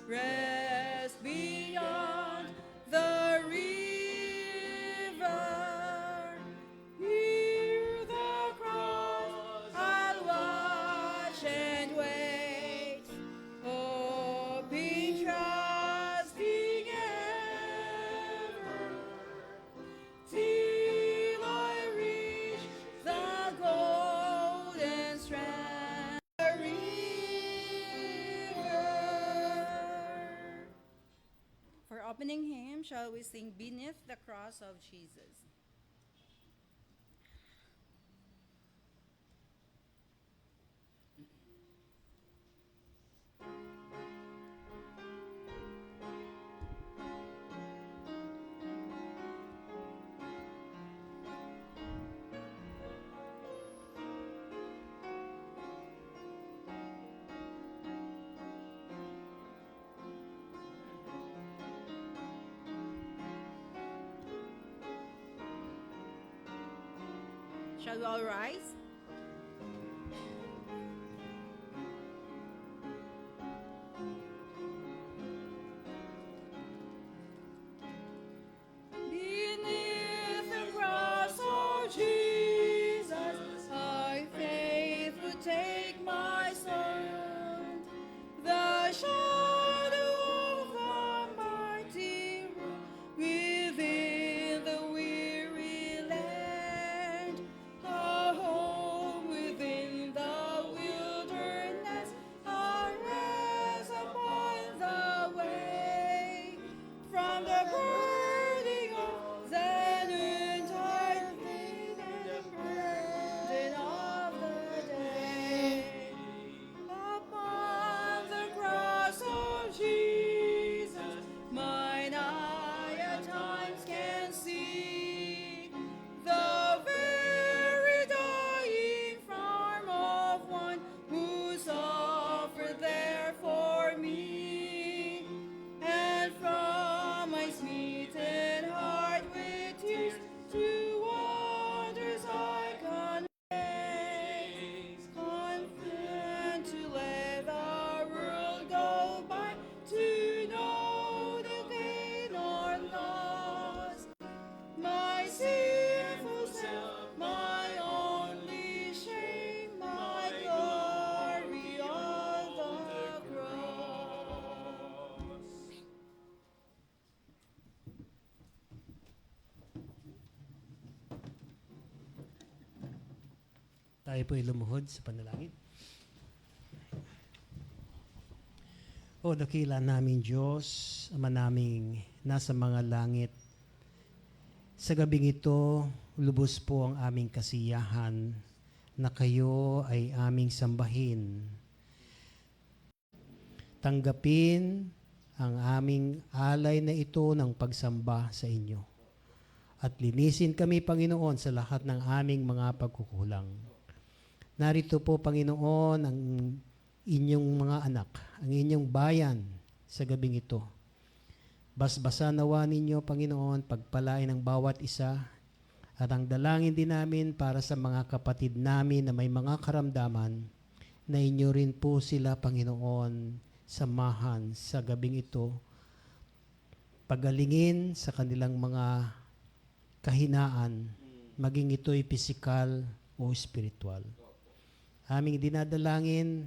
rest beyond the river. Near the cross I'll watch and wait, hoping, trusting ever, till I reach the golden strand, the river. For opening hymn, shall we sing Beneath the Cross of Jesus? Shall we all rise? Beneath the cross of Jesus, I faithfully take my stand. The shadow of the mighty rock within the weary land, a home within the wilderness, a rest upon the way, from the burning of the noontide heat and the burden of the day. Upon the cross of Jesus, mine eye at times can see the very dying form of one who suffered there for me. And from my smitten heart with tears to wonders I convey, content to let the world go by, to know no gain or loss. My sinful self, my only shame, my glory on the cross. Tayo po ay lumuhod sa panalangin. O dakila namin Diyos, Ama naming nasa mga langit, sa gabing ito, lubos po ang aming kasiyahan na kayo ay aming sambahin. Tanggapin ang aming alay na ito ng pagsamba sa inyo. At linisin kami, Panginoon, sa lahat ng aming mga pagkukulang. Narito po, Panginoon, ang inyong mga anak, ang inyong bayan sa gabing ito. Basbasa nawa ninyo, Panginoon, pagpalain ng bawat isa, at ang dalangin din namin para sa mga kapatid namin na may mga karamdaman, na inyo rin po sila, Panginoon, samahan sa gabing ito, pagalingin sa kanilang mga kahinaan, maging ito'y pisikal o spiritual. Aming dinadalangin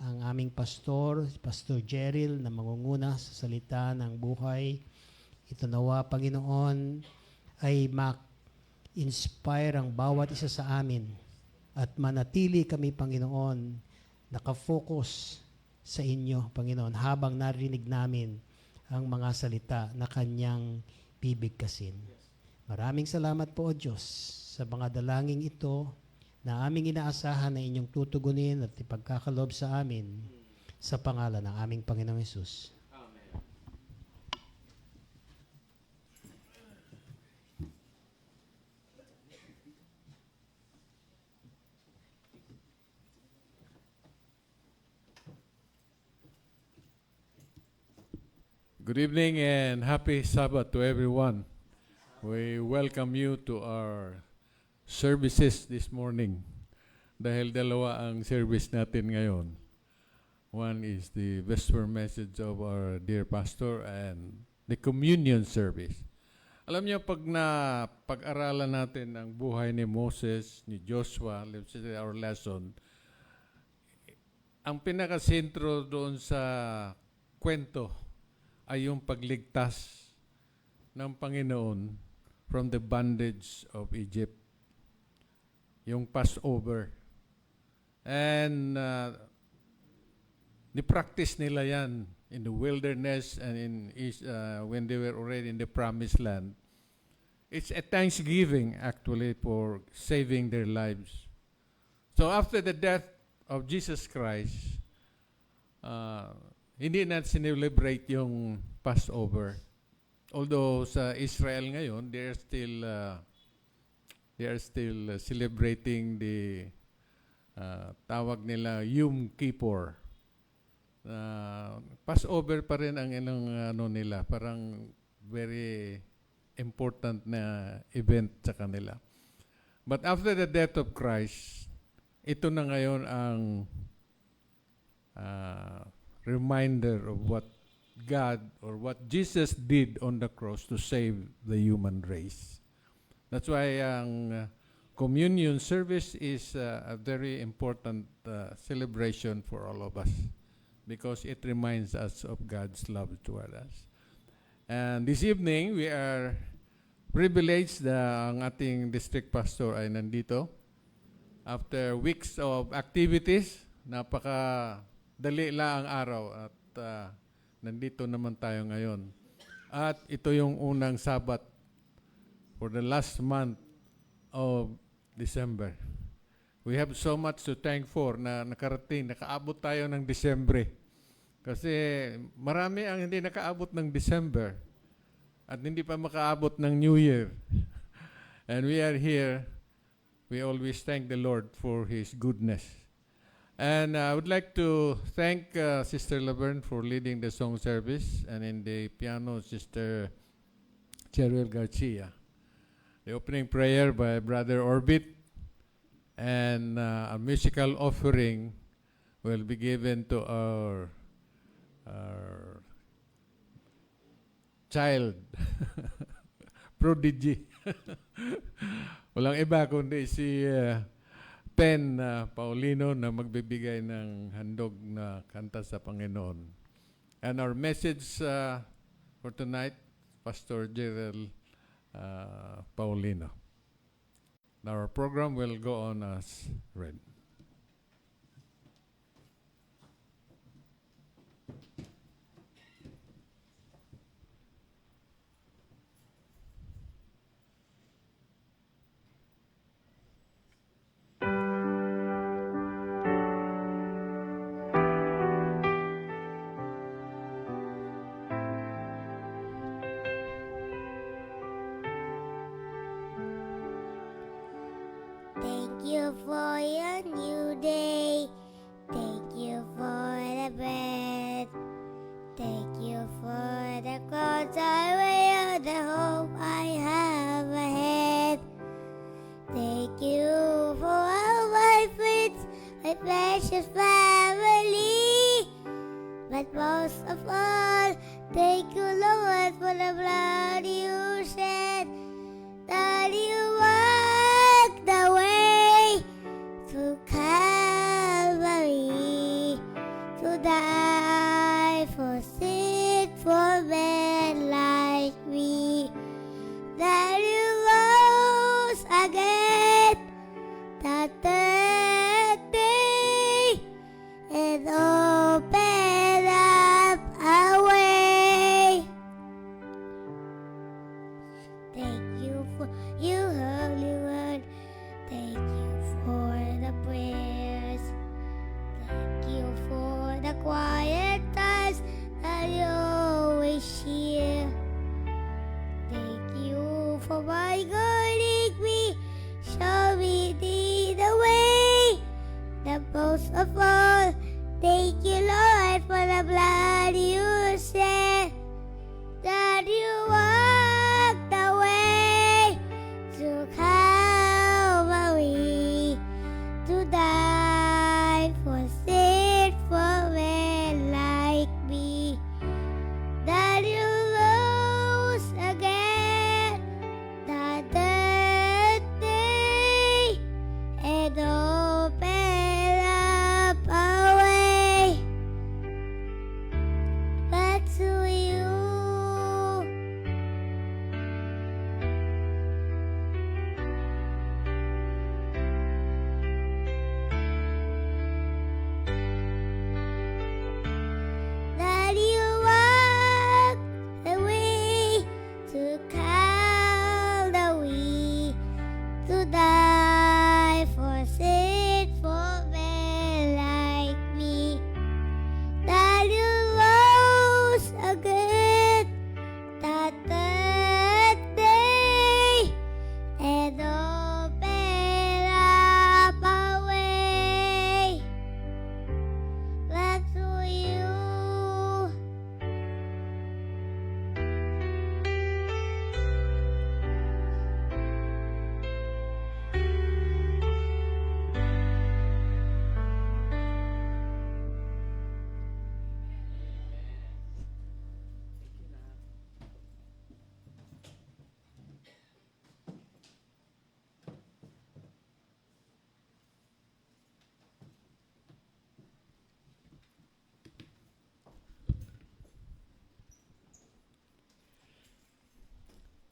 ang aming pastor, Pastor Jeril, na mangunguna sa salita ng buhay. Ito nawa, Panginoon, ay ma-inspire ang bawat isa sa amin at manatili kami, Panginoon, nakafocus sa inyo, Panginoon, habang narinig namin ang mga salita na kanyang bibigkasin. Maraming salamat po, O Diyos, sa mga dalangin ito na aming inaasahan na inyong tutugunin at ipagkakalob sa amin sa pangalan ng aming Panginoong Hesus. Amen. Good evening and happy Sabbath to everyone. We welcome you to our services this morning. Dahil dalawa ang service natin ngayon. One is the Vesper message of our dear pastor and the communion service. Alam niyo, pag-aralan natin ang buhay ni Moses, ni Joshua, let's say our lesson, ang pinakasentro doon sa kwento ay yung pagligtas ng Panginoon from the bondage of Egypt. Yung Passover. And ni-practice nila yan in the wilderness and when they were already in the promised land. It's a thanksgiving actually for saving their lives. So after the death of Jesus Christ, hindi na celebrate yung Passover. Although sa Israel ngayon, they are still celebrating the tawag nila Yom Kippur. Passover pa rin ang nila, parang very important na event sa kanila. But after the death of Christ, ito na ngayon ang reminder of what God or what Jesus did on the cross to save the human race. That's why ang communion service is a very important celebration for all of us, because it reminds us of God's love toward us. And this evening, we are privileged na ang ating district pastor ay nandito. After weeks of activities, napakadali lang ang araw at nandito naman tayo ngayon. At ito yung unang Sabat for the last month of December. We have so much to thank for na nakaabot tayo ng Disyembre. Kasi marami ang hindi nakaabot ng December at hindi pa makaabot ng New Year. And we are here. We always thank the Lord for His goodness. And I would like to thank Sister Laverne for leading the song service, and in the piano, Sister Cheryl Garcia. The opening prayer by Brother Orbit, and a musical offering will be given to our child, prodigy. Walang iba kundi si Pen Paulino na magbibigay ng handog na kanta sa Panginoon. And our message for tonight, Pastor Gerald Paulino. Our program will go on as read. Thank you for your new day. Thank you for the bread. Thank you for the clothes I wear, the hope I have ahead. Thank you for all my friends, my precious family. But most of all, thank you, Lord, for the blood you shed, that you walked the way to Calvary, to die for sin, for men like me, that you rose again the third day and open up a way. Thank you for your holy word. Thank you for the prayers. Thank you for the quiet times that you always share. Thank you for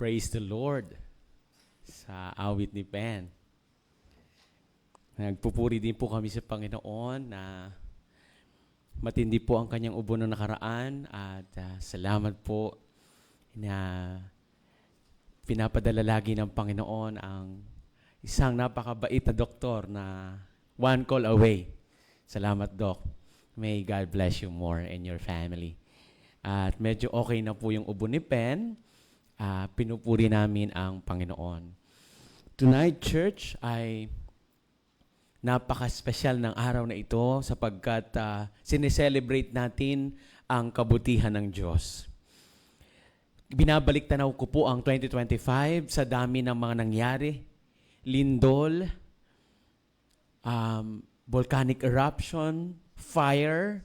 Praise the Lord sa awit ni Ben. Nagpupuri din po kami sa Panginoon na matindi po ang kanyang ubo na nakaraan at salamat po na pinapadala lagi ng Panginoon ang isang napakabait na doktor na one call away. Salamat, Doc. May God bless you more and your family. At medyo okay na po yung ubo ni Pen. Pinupuri namin ang Panginoon. Tonight, church, ay napaka-special ng araw na ito sapagkat sineselebrate natin ang kabutihan ng Diyos. Binabalik tanaw ko po ang 2025 sa dami ng mga nangyari. Lindol, volcanic eruption, fire,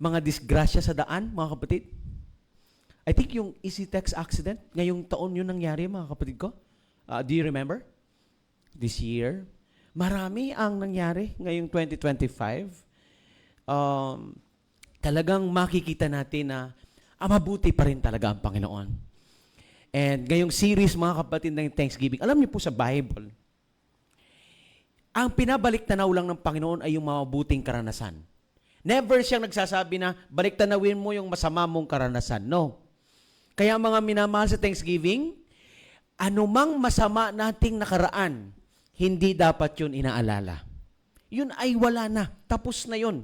mga disgrasya sa daan, mga kapatid. I think yung EasyTex accident, ngayong taon yun nangyari, mga kapatid ko. Do you remember? This year. Marami ang nangyari ngayong 2025. Talagang makikita natin na mabuti pa rin talaga ang Panginoon. And ngayong series, mga kapatid, ng Thanksgiving, alam niyo po sa Bible, ang pinabalik tanaw lang ng Panginoon ay yung mabuting karanasan. Never siyang nagsasabi na balik tanawin mo yung masama mong karanasan. No. Kaya mga minamahal sa Thanksgiving, anumang masama nating nakaraan, hindi dapat yun inaalala. Yun ay wala na. Tapos na yun.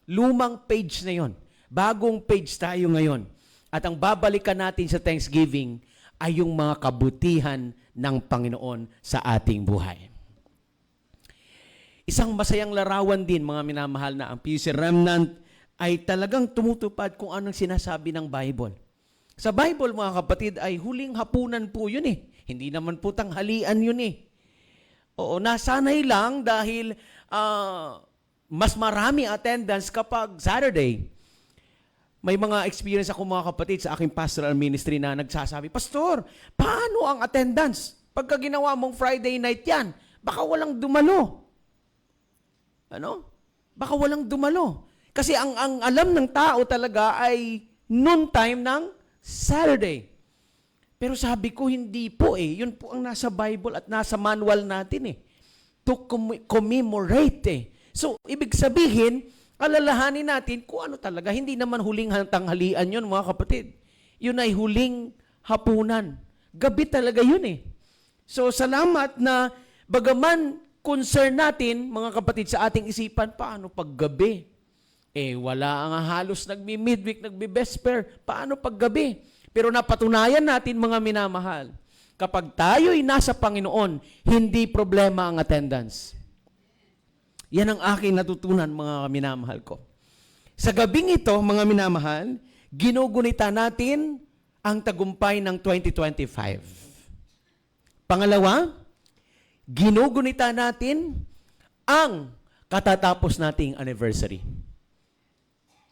Lumang page na yun. Bagong page tayo ngayon. At ang babalikan natin sa Thanksgiving ay yung mga kabutihan ng Panginoon sa ating buhay. Isang masayang larawan din, mga minamahal, na ang PUC Remnant ay talagang tumutupad kung anong sinasabi ng Bible. Sa Bible, mga kapatid, ay huling hapunan po yun eh. Hindi naman po tanghalian yun eh. Oo, nasanay lang dahil mas marami attendance kapag Saturday. May mga experience ako, mga kapatid, sa aking pastoral ministry na nagsasabi, Pastor, paano ang attendance? Pagka ginawa mong Friday night yan, baka walang dumalo. Ano? Baka walang dumalo. Kasi ang alam ng tao talaga ay noon time ng Saturday. Pero sabi ko, hindi po eh. Yun po ang nasa Bible at nasa manual natin eh. To commemorate eh. So, ibig sabihin, alalahanin natin kung ano talaga. Hindi naman huling tanghalian yun, mga kapatid. Yun ay huling hapunan. Gabi talaga yun eh. So, salamat na bagaman concern natin, mga kapatid, sa ating isipan, paano paggabi? Wala ang halos nagmi-midweek, nagmi-vesper. Paano paggabi? Pero napatunayan natin, mga minamahal, kapag tayo'y nasa Panginoon, hindi problema ang attendance. Yan ang aking natutunan, mga minamahal ko. Sa gabing ito, mga minamahal, ginugunita natin ang tagumpay ng 2025. Pangalawa, ginugunita natin ang katatapos nating anniversary.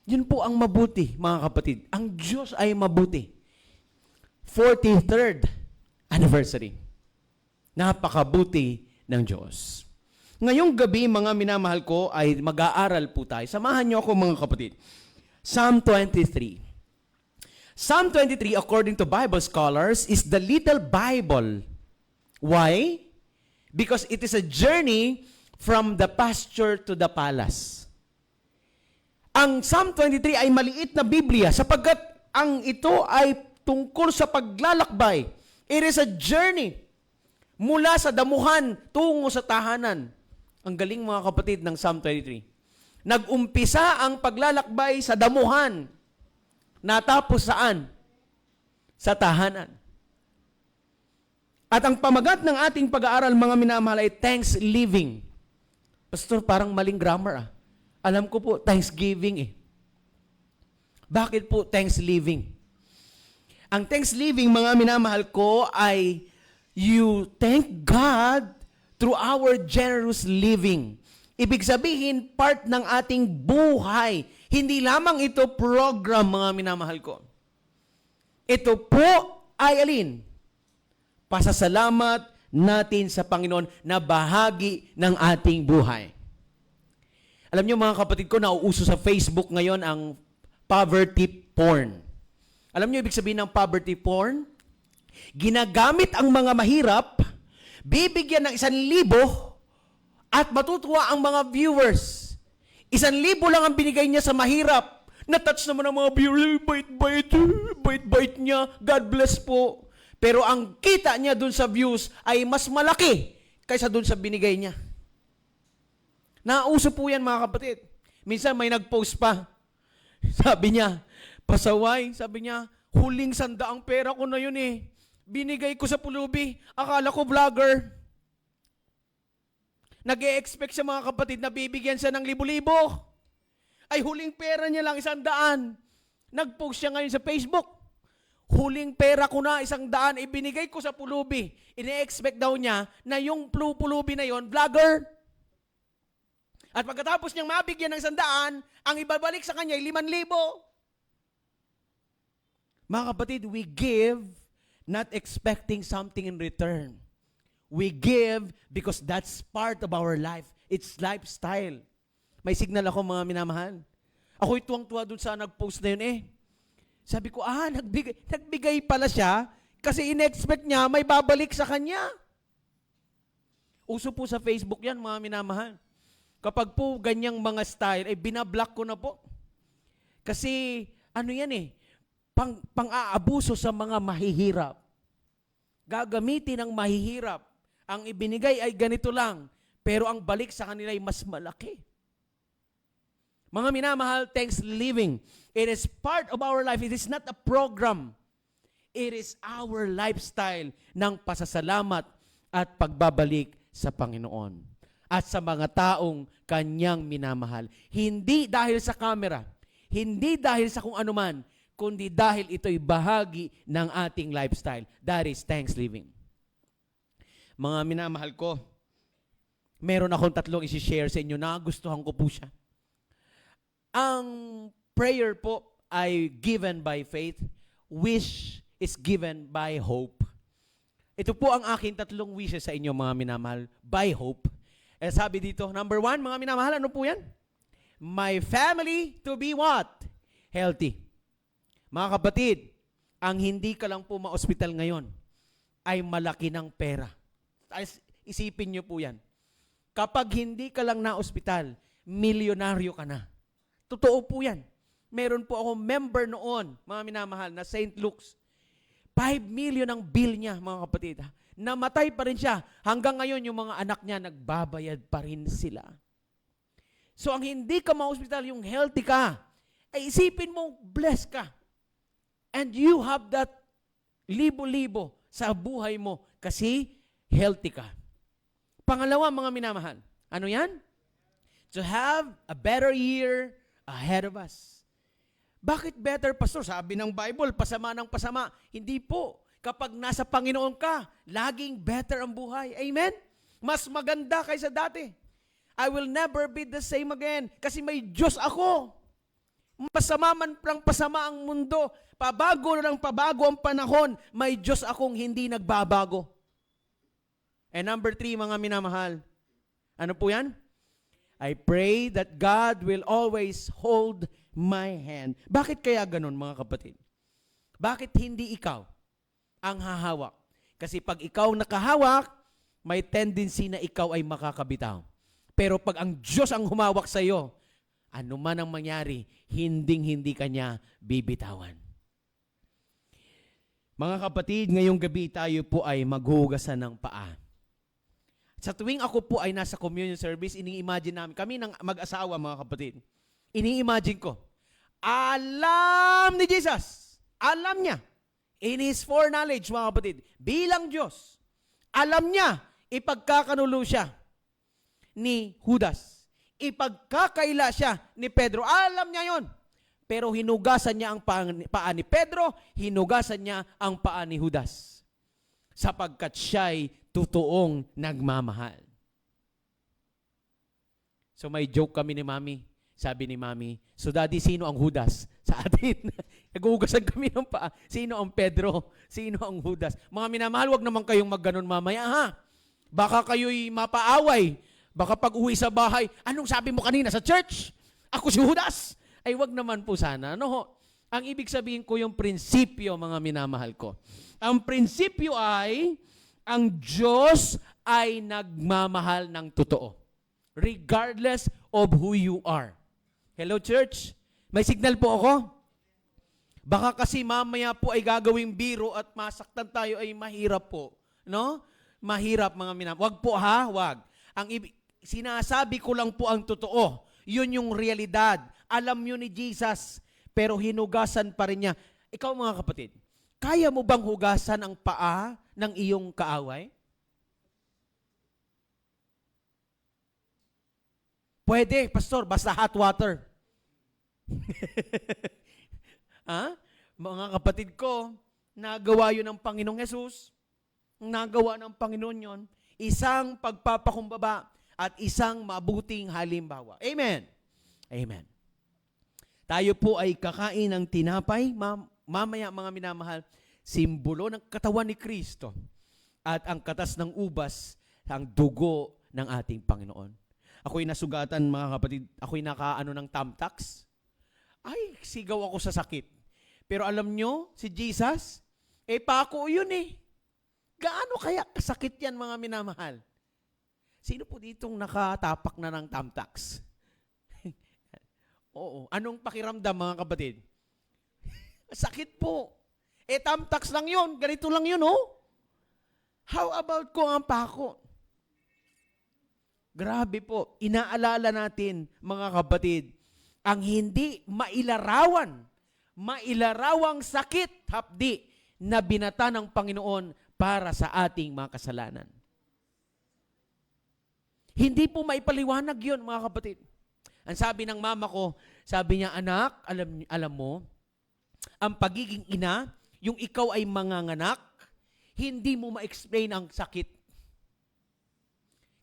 Yun po ang mabuti, mga kapatid. Ang Diyos ay mabuti. 43rd anniversary. Napakabuti ng Diyos. Ngayong gabi, mga minamahal ko, ay mag-aaral po tayo. Samahan niyo ako, mga kapatid. Psalm 23. Psalm 23, according to Bible scholars, is the little Bible. Why? Because it is a journey from the pasture to the palace. Ang Psalm 23 ay maliit na Biblia sapagkat ang ito ay tungkol sa paglalakbay. It is a journey mula sa damuhan tungo sa tahanan. Ang galing, mga kapatid, ng Psalm 23. Nag-umpisa ang paglalakbay sa damuhan. Natapos saan? Sa tahanan. At ang pamagat ng ating pag-aaral, mga minamahal, ay Thanksgiving. Pastor, parang maling grammar ah. Alam ko po, Thanksgiving eh. Bakit po Thanksgiving? Ang Thanksgiving, mga minamahal ko, ay you thank God through our generous living. Ibig sabihin, part ng ating buhay. Hindi lamang ito program, mga minamahal ko. Ito po ay alin? Pasasalamat natin sa Panginoon na bahagi ng ating buhay. Alam niyo, mga kapatid ko, nauuso sa Facebook ngayon ang poverty porn. Alam niyo ibig sabihin ng poverty porn? Ginagamit ang mga mahirap, bibigyan ng 1,000 at matutuwa ang mga viewers. 1,000 lang ang binigay niya sa mahirap. Na-touch naman ang mga viewers, bait niya, God bless po. Pero ang kita niya dun sa views ay mas malaki kaysa dun sa binigay niya. Nauso po yan mga kapatid. Minsan may nag-post pa. Sabi niya, pasaway, sabi niya, huling 100 ang pera ko na yun eh. Binigay ko sa pulubi. Akala ko vlogger. Nag-e-expect siya mga kapatid na bibigyan siya ng 1,000. Ay huling pera niya lang 100. Nag-post siya ngayon sa Facebook. Huling pera ko na 100, ibinigay ko sa pulubi. Ine-expect daw niya na yung pulubi na yon vlogger. At pagkatapos niyang mabigyan ng 100, ang ibabalik sa kanya ay 5,000. Mga kapatid, we give not expecting something in return. We give because that's part of our life. It's lifestyle. May signal ako mga minamahal. Ako'y tuwang-tuwa dun sa nag-post na yun eh. Sabi ko, nagbigay pala siya kasi in-expect niya may babalik sa kanya. Uso po sa Facebook yan mga minamahal. Kapag po ganyang mga style, binablock ko na po. Kasi ano yan eh, pang-aabuso sa mga mahihirap. Gagamitin ng mahihirap. Ang ibinigay ay ganito lang, pero ang balik sa kanila ay mas malaki. Mga minamahal, Thanksgiving, it is part of our life. It is not a program. It is our lifestyle ng pasasalamat at pagbabalik sa Panginoon at sa mga taong kanyang minamahal. Hindi dahil sa camera, hindi dahil sa kung anuman, kundi dahil ito'y bahagi ng ating lifestyle. That is Thanksgiving. Mga minamahal ko, meron akong 3 isi-share sa inyo na gustuhan ko po siya. Ang prayer po ay given by faith, wish is given by hope. Ito po ang aking 3 wishes sa inyo mga minamahal, by hope. Eh sabi dito, number 1, mga minamahal, ano po yan? My family to be what? Healthy. Mga kapatid, ang hindi ka lang po ma-hospital ngayon ay malaki ng pera. Isipin nyo po yan. Kapag hindi ka lang na-hospital, milyonaryo ka na. Totoo po yan. Meron po ako member noon, mga minamahal, na St. Luke's. 5 million ang bill niya, mga kapatid. Namatay pa rin siya. Hanggang ngayon, yung mga anak niya, nagbabayad pa rin sila. So, ang hindi ka ma-hospital, yung healthy ka, ay isipin mo, blessed ka. And you have that libo-libo sa buhay mo kasi healthy ka. Pangalawa, mga minamahal, ano yan? To have a better year ahead of us. Bakit better, Pastor? Sabi ng Bible, pasama ng pasama. Hindi po. Kapag nasa Panginoon ka, laging better ang buhay. Amen? Mas maganda kaysa dati. I will never be the same again kasi may Diyos ako. Pasama man lang pasama ang mundo, pabago na ng pabago ang panahon, may Diyos akong hindi nagbabago. And number 3, mga minamahal, ano po yan? I pray that God will always hold my hand. Bakit kaya ganun, mga kapatid? Bakit hindi ikaw ang hahawak? Kasi pag ikaw nakahawak, may tendency na ikaw ay makakabitaw. Pero pag ang Diyos ang humawak sa iyo, ano man ang mangyari, hinding-hindi ka niya bibitawan. Mga kapatid, ngayong gabi tayo po ay maghuhugasan ng paa. Sa tuwing ako po ay nasa communion service, ini-imagine namin, kami ng mag-asawa mga kapatid, ini-imagine ko, alam ni Jesus, alam niya, in His foreknowledge mga kapatid, bilang Diyos, alam niya, ipagkakanulo siya ni Judas, ipagkakaila siya ni Pedro, alam niya yon. Pero hinugasan niya ang paa ni Pedro, hinugasan niya ang paa ni Judas, sapagkat siya'y totoong nagmamahal. So may joke kami ni Mami. Sabi ni Mami, so Daddy, sino ang Judas sa atin? Naghuhugasan kami ng paa. Sino ang Pedro? Sino ang Judas? Mga minamahal, wag naman kayong magganon mamaya, ha? Baka kayo'y mapaaway. Baka pag uwi sa bahay, anong sabi mo kanina sa church? Ako si Judas? Ay wag naman po sana. Ano ho? Ang ibig sabihin ko yung prinsipyo, mga minamahal ko. Ang prinsipyo ay, ang Diyos ay nagmamahal ng totoo. Regardless of who you are. Hello, church? May signal po ako? Baka kasi mamaya po ay gagawing biro at masaktan tayo ay mahirap po. No? Mahirap, mga minamahal. Wag po ha, wag. Sinasabi ko lang po ang totoo. Yun yung realidad. Alam nyo ni Jesus, pero hinugasan pa rin niya. Ikaw, mga kapatid, kaya mo bang hugasan ang paa ng iyong kaaway? Pwede, pastor, basta hot water. Ha? Mga kapatid ko, nagawa yun ng Panginoong Yesus, nagawa ng Panginoon yun, isang pagpapakumbaba at isang mabuting halimbawa. Amen. Amen. Tayo po ay kakain ng tinapay, mamaya mga minamahal, simbolo ng katawan ni Kristo at ang katas ng ubas, ang dugo ng ating Panginoon. Ako'y nasugatan, mga kapatid, ako'y nakaano ng Tamtax. Ay, sigaw ako sa sakit. Pero alam nyo, si Jesus, pako yun eh. Gaano kaya kasakit yan, mga minamahal? Sino po ditong nakatapak na ng Tamtax? Oo. Anong pakiramdam, mga kapatid? Sakit po. Tamtax lang yun. Ganito lang yun, oh. How about kung ang pako? Grabe po. Inaalala natin, mga kapatid, ang hindi mailarawang sakit, hapdi, na binata ng Panginoon para sa ating mga kasalanan. Hindi po maipaliwanag yun, mga kapatid. Ang sabi ng mama ko, sabi niya, anak, alam mo, ang pagiging ina, yung ikaw ay manganganak, hindi mo ma-explain ang sakit.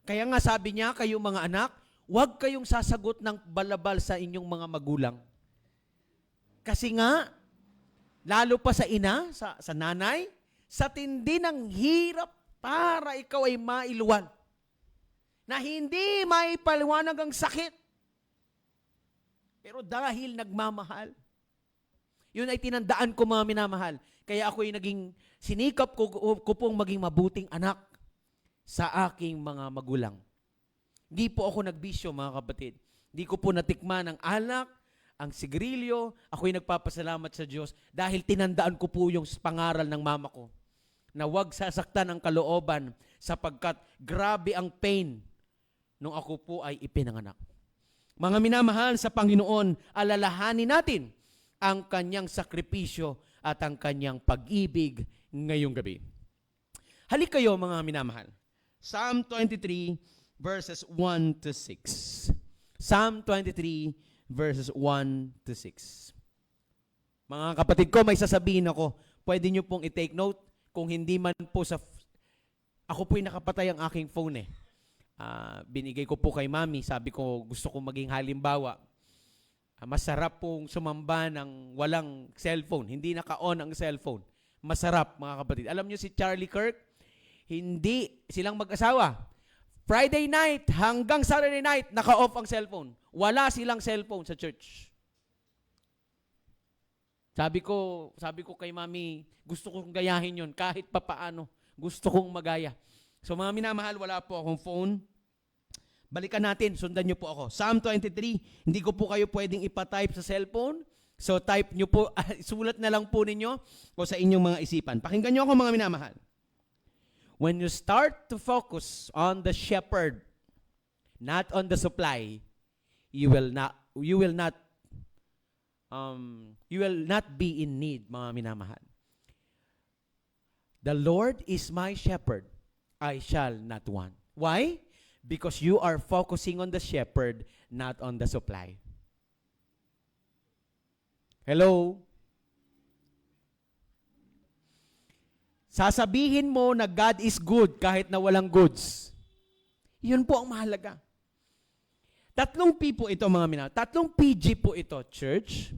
Kaya nga sabi niya, kayo mga anak, huwag kayong sasagot ng balabal sa inyong mga magulang. Kasi nga, lalo pa sa ina, sa nanay, sa tindi ng hirap para ikaw ay mailuwan. Na hindi maipaliwanag ang sakit. Pero dahil nagmamahal, yun ay tinandaan ko, mga minamahal. Kaya ako ay naging sinikap ko pong maging mabuting anak sa aking mga magulang. Hindi po ako nagbisyo, mga kapatid. Hindi ko po natikman ang alak, ang sigarilyo. Ako'y nagpapasalamat sa Diyos dahil tinandaan ko po yung pangaral ng mama ko na huwag sasaktan ang kalooban sapagkat grabe ang pain nung ako po ay ipinanganak. Mga minamahal sa Panginoon, alalahanin natin ang kanyang sakripisyo at ang kanyang pag-ibig ngayong gabi. Halik kayo, mga minamahal. Psalm 23 verses 1 to 6. Psalm 23 verses 1 to 6. Mga kapatid ko, may sasabihin ako. Pwede nyo pong i-take note. Kung hindi man po ako po'y nakapatay ang aking phone eh. Binigay ko po kay mami. Sabi ko, gusto kong maging halimbawa. Masarap pong sumamba ng walang cellphone. Hindi naka-on ang cellphone. Masarap, mga kapatid. Alam nyo si Charlie Kirk? Hindi. Silang mag-asawa. Friday night hanggang Saturday night, naka-off ang cellphone. Wala silang cellphone sa church. Sabi ko kay mami, gusto kong gayahin yon kahit papaano. Gusto kong magaya. So mga minamahal, wala po akong phone. Balikan natin, sundan nyo po ako. Psalm 23, hindi ko po kayo pwedeng ipatype sa cellphone. So type nyo po, sulat na lang po ninyo o sa inyong mga isipan. Pakinggan nyo ako, mga minamahal. When you start to focus on the shepherd, not on the supply, you will not be in need, mga minamahal. The Lord is my shepherd, I shall not want. Why? Because you are focusing on the shepherd, not on the supply. Hello? Sasabihin mo na God is good kahit na walang goods. Yun po ang mahalaga. Tatlong P po ito, mga minamahal. Tatlong PG po ito, church.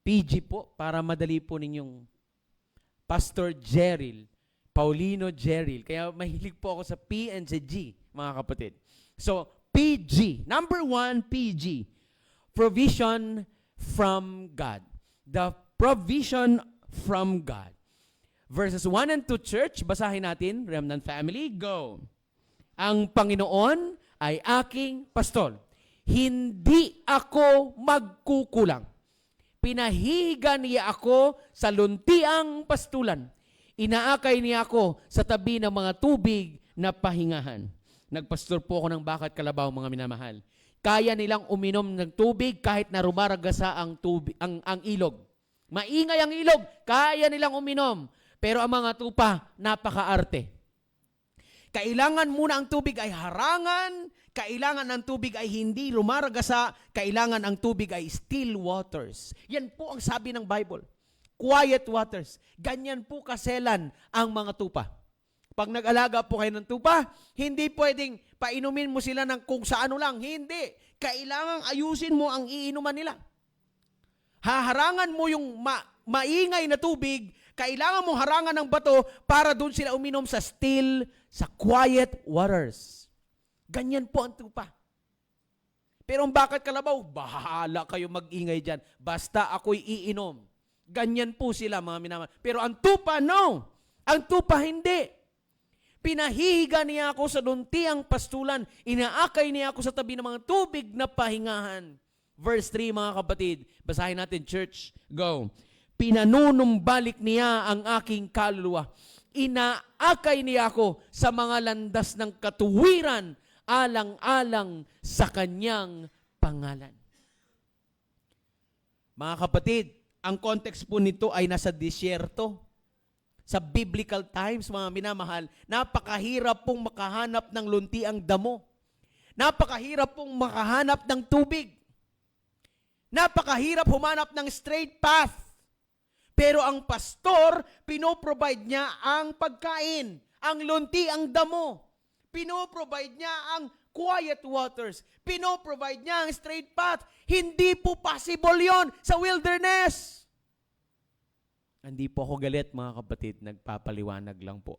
PG po, para madali po ninyong Pastor Jeril, Paulino Jeril. Kaya mahilig po ako sa P and sa G, mga kapatid. So, PG. Number 1, PG. Provision from God. The provision from God. Verses 1 and 2, church, basahin natin, Remnant family, go. Ang Panginoon ay aking pastor. Hindi ako magkukulang. Pinahihiga niya ako sa luntiang pastulan. Inaakay niya ako sa tabi ng mga tubig na pahingahan. Nagpastor po ako ng bakat kalabaw, mga minamahal. Kaya nilang uminom ng tubig kahit na rumaragasa ang tubig, ang ilog. Maingay ang ilog, kaya nilang uminom. Pero ang mga tupa, napakaarte. Kailangan muna ang tubig ay harangan, kailangan ang tubig ay hindi rumaragasa, kailangan ang tubig ay still waters. Yan po ang sabi ng Bible. Quiet waters. Ganyan po kaselan ang mga tupa. Pag nag-alaga po kayo ng tupa, hindi pwedeng painumin mo sila ng kung sa ano lang. Hindi. Kailangan ayusin mo ang iinuman nila. Haharangan mo yung maingay na tubig, kailangan mo harangan ng bato para doon sila uminom sa still, sa quiet waters. Ganyan po ang tupa. Pero ang bakat kalabaw, bahala kayo mag-ingay dyan. Basta ako'y iinom. Ganyan po sila, mga minamahal. Pero ang tupa, no. Ang tupa, hindi. Pinahihiga niya ako sa luntiang pastulan. Inaakay niya ako sa tabi ng mga tubig na pahingahan. Verse 3, mga kapatid. Basahin natin, church. Go. Pinanunumbalik niya ang aking kaluluwa. Inaakay niya ako sa mga landas ng katuwiran, alang-alang sa kanyang pangalan. Mga kapatid, ang context po nito ay nasa disyerto. Sa biblical times, mga minamahal, napakahirap pong makahanap ng luntiang damo. Napakahirap pong makahanap ng tubig. Napakahirap humanap ng straight path. Pero ang pastor, pinoprovide niya ang pagkain, ang lunti, ang damo. Pinoprovide niya ang quiet waters. Pinoprovide niya ang straight path. Hindi po possible yon sa wilderness. Hindi po ako galit, mga kapatid. Nagpapaliwanag lang po.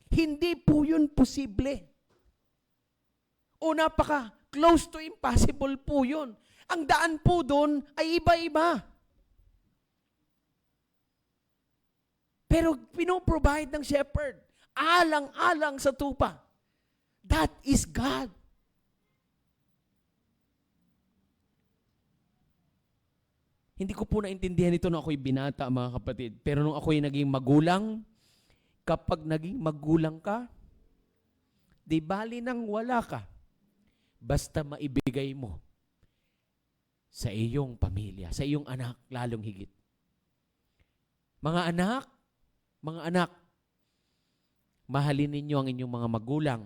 Hindi po yun posible. O napaka-close to impossible po yun. Ang daan po doon ay iba-iba. Pero pinoprovide ng shepherd, alang-alang sa tupa. That is God. Hindi ko po naintindihan ito nung ako'y binata, mga kapatid. Pero nung ako'y naging magulang, kapag naging magulang ka, di bali nang wala ka, basta maibigay mo sa iyong pamilya, sa iyong anak, lalong higit. Mga anak, mahalin ninyo ang inyong mga magulang,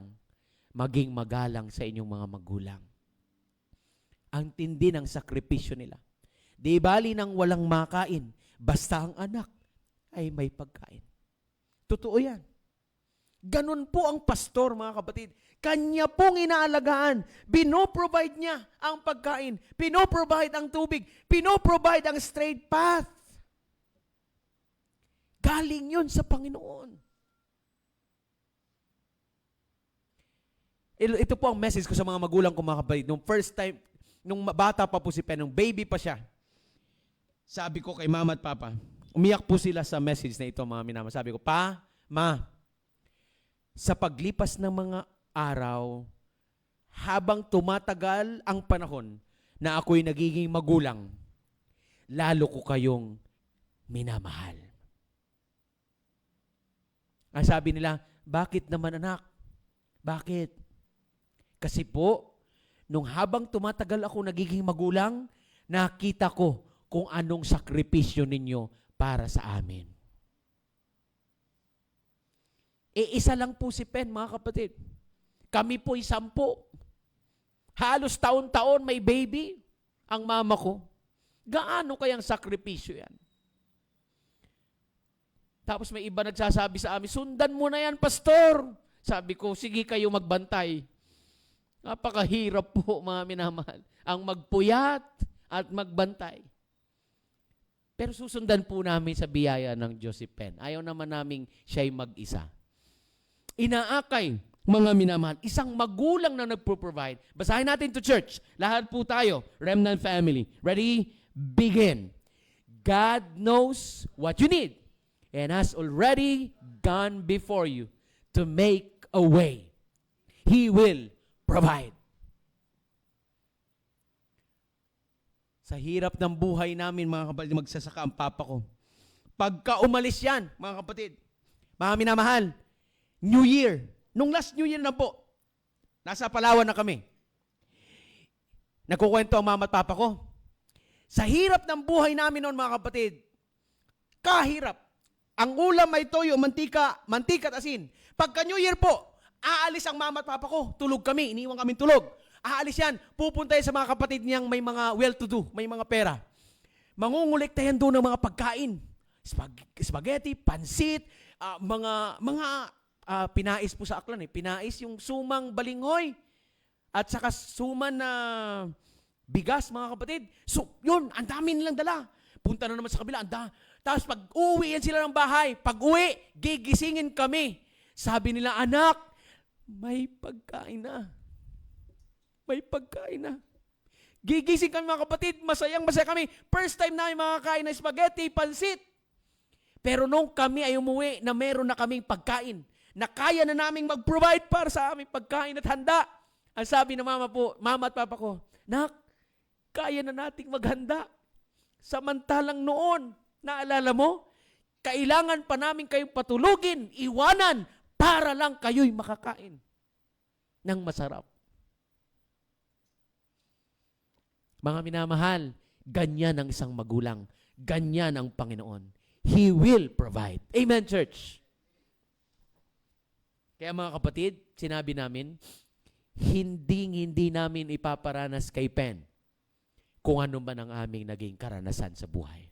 maging magalang sa inyong mga magulang. Ang tindi ng sakripisyo nila. Di bali nang walang makain, basta ang anak ay may pagkain. Totoo yan. Ganun po ang pastor, mga kapatid. Kanya pong inaalagaan. Pinoprovide niya ang pagkain. Pinoprovide ang tubig. Pinoprovide ang straight path. Galing yun sa Panginoon. Ito po ang message ko sa mga magulang ko, mga kapatid. Nung first time, nung bata pa po si Pen, nung baby pa siya, sabi ko kay mama at papa, umiyak po sila sa message na ito, mga minama. Sabi ko, Pa, Ma, sa paglipas ng mga araw, habang tumatagal ang panahon na ako'y nagiging magulang, lalo ko kayong minamahal. Ang sabi nila, bakit naman anak? Bakit? Kasi po, nung habang tumatagal ako nagiging magulang, nakita ko kung anong sakripisyo ninyo para sa amin. Isa lang po si Pen, mga kapatid. Kami po'y 10. Halos taon-taon may baby ang mama ko. Gaano kayang sakripisyo yan? Tapos may iba nagsasabi sa amin, sundan mo na yan, pastor. Sabi ko, sige kayo magbantay. Napakahirap po, mga minamahal, ang magpuyat at magbantay. Pero susundan po namin sa biyaya ng Diyos si Pen. Ayaw naman namin siya'y mag-isa. Inaakay mga minamahal, isang magulang na nagpo-provide. Basahin natin to church. Lahat po tayo, Remnant family. Ready? Begin. God knows what you need and has already gone before you to make a way. He will provide. Sa hirap ng buhay namin, mga kapatid, magsasaka ang papa ko. Pagka umalis yan, mga kapatid, mga minamahal, New Year, nung last New Year na po, nasa Palawan na kami. Nagkukwento ang mama at papa ko. Sa hirap ng buhay namin noon, mga kapatid, kahirap. Ang ulam ay toyo, mantika at asin. Pagka New Year po, aalis ang mama at papa ko. Tulog kami, iniwan kami tulog. Aalis yan, pupunta yan sa mga kapatid niyang may mga well-to-do, may mga pera. Mangungulekta yan doon ng mga pagkain. Spaghetti, pansit, pinais po sa aklan. Pinais yung sumang balinghoy at saka suman na bigas, mga kapatid. So, yun, ang dami nilang dala. Punta na naman sa kabila, tapos pag uwi yan sila ng bahay, pag uwi, gigisingin kami. Sabi nila, anak, may pagkain na. May pagkain na. Gigising kami, mga kapatid, masaya kami. First time namin makakain ng spaghetti, pansit. Pero nung kami ay umuwi na meron na kaming pagkain, na kaya na naming mag-provide para sa aming pagkain at handa. Ang sabi ng mama at papa ko, nak, kaya na nating maghanda. Samantalang noon, naalala mo, kailangan pa namin kayong patulugin, iwanan, para lang kayo'y makakain ng masarap. Mga minamahal, ganyan ang isang magulang. Ganyan ang Panginoon. He will provide. Amen, church? Kaya mga kapatid, sinabi namin, hindi namin ipaparanas kay Pen kung ano man ang aming naging karanasan sa buhay.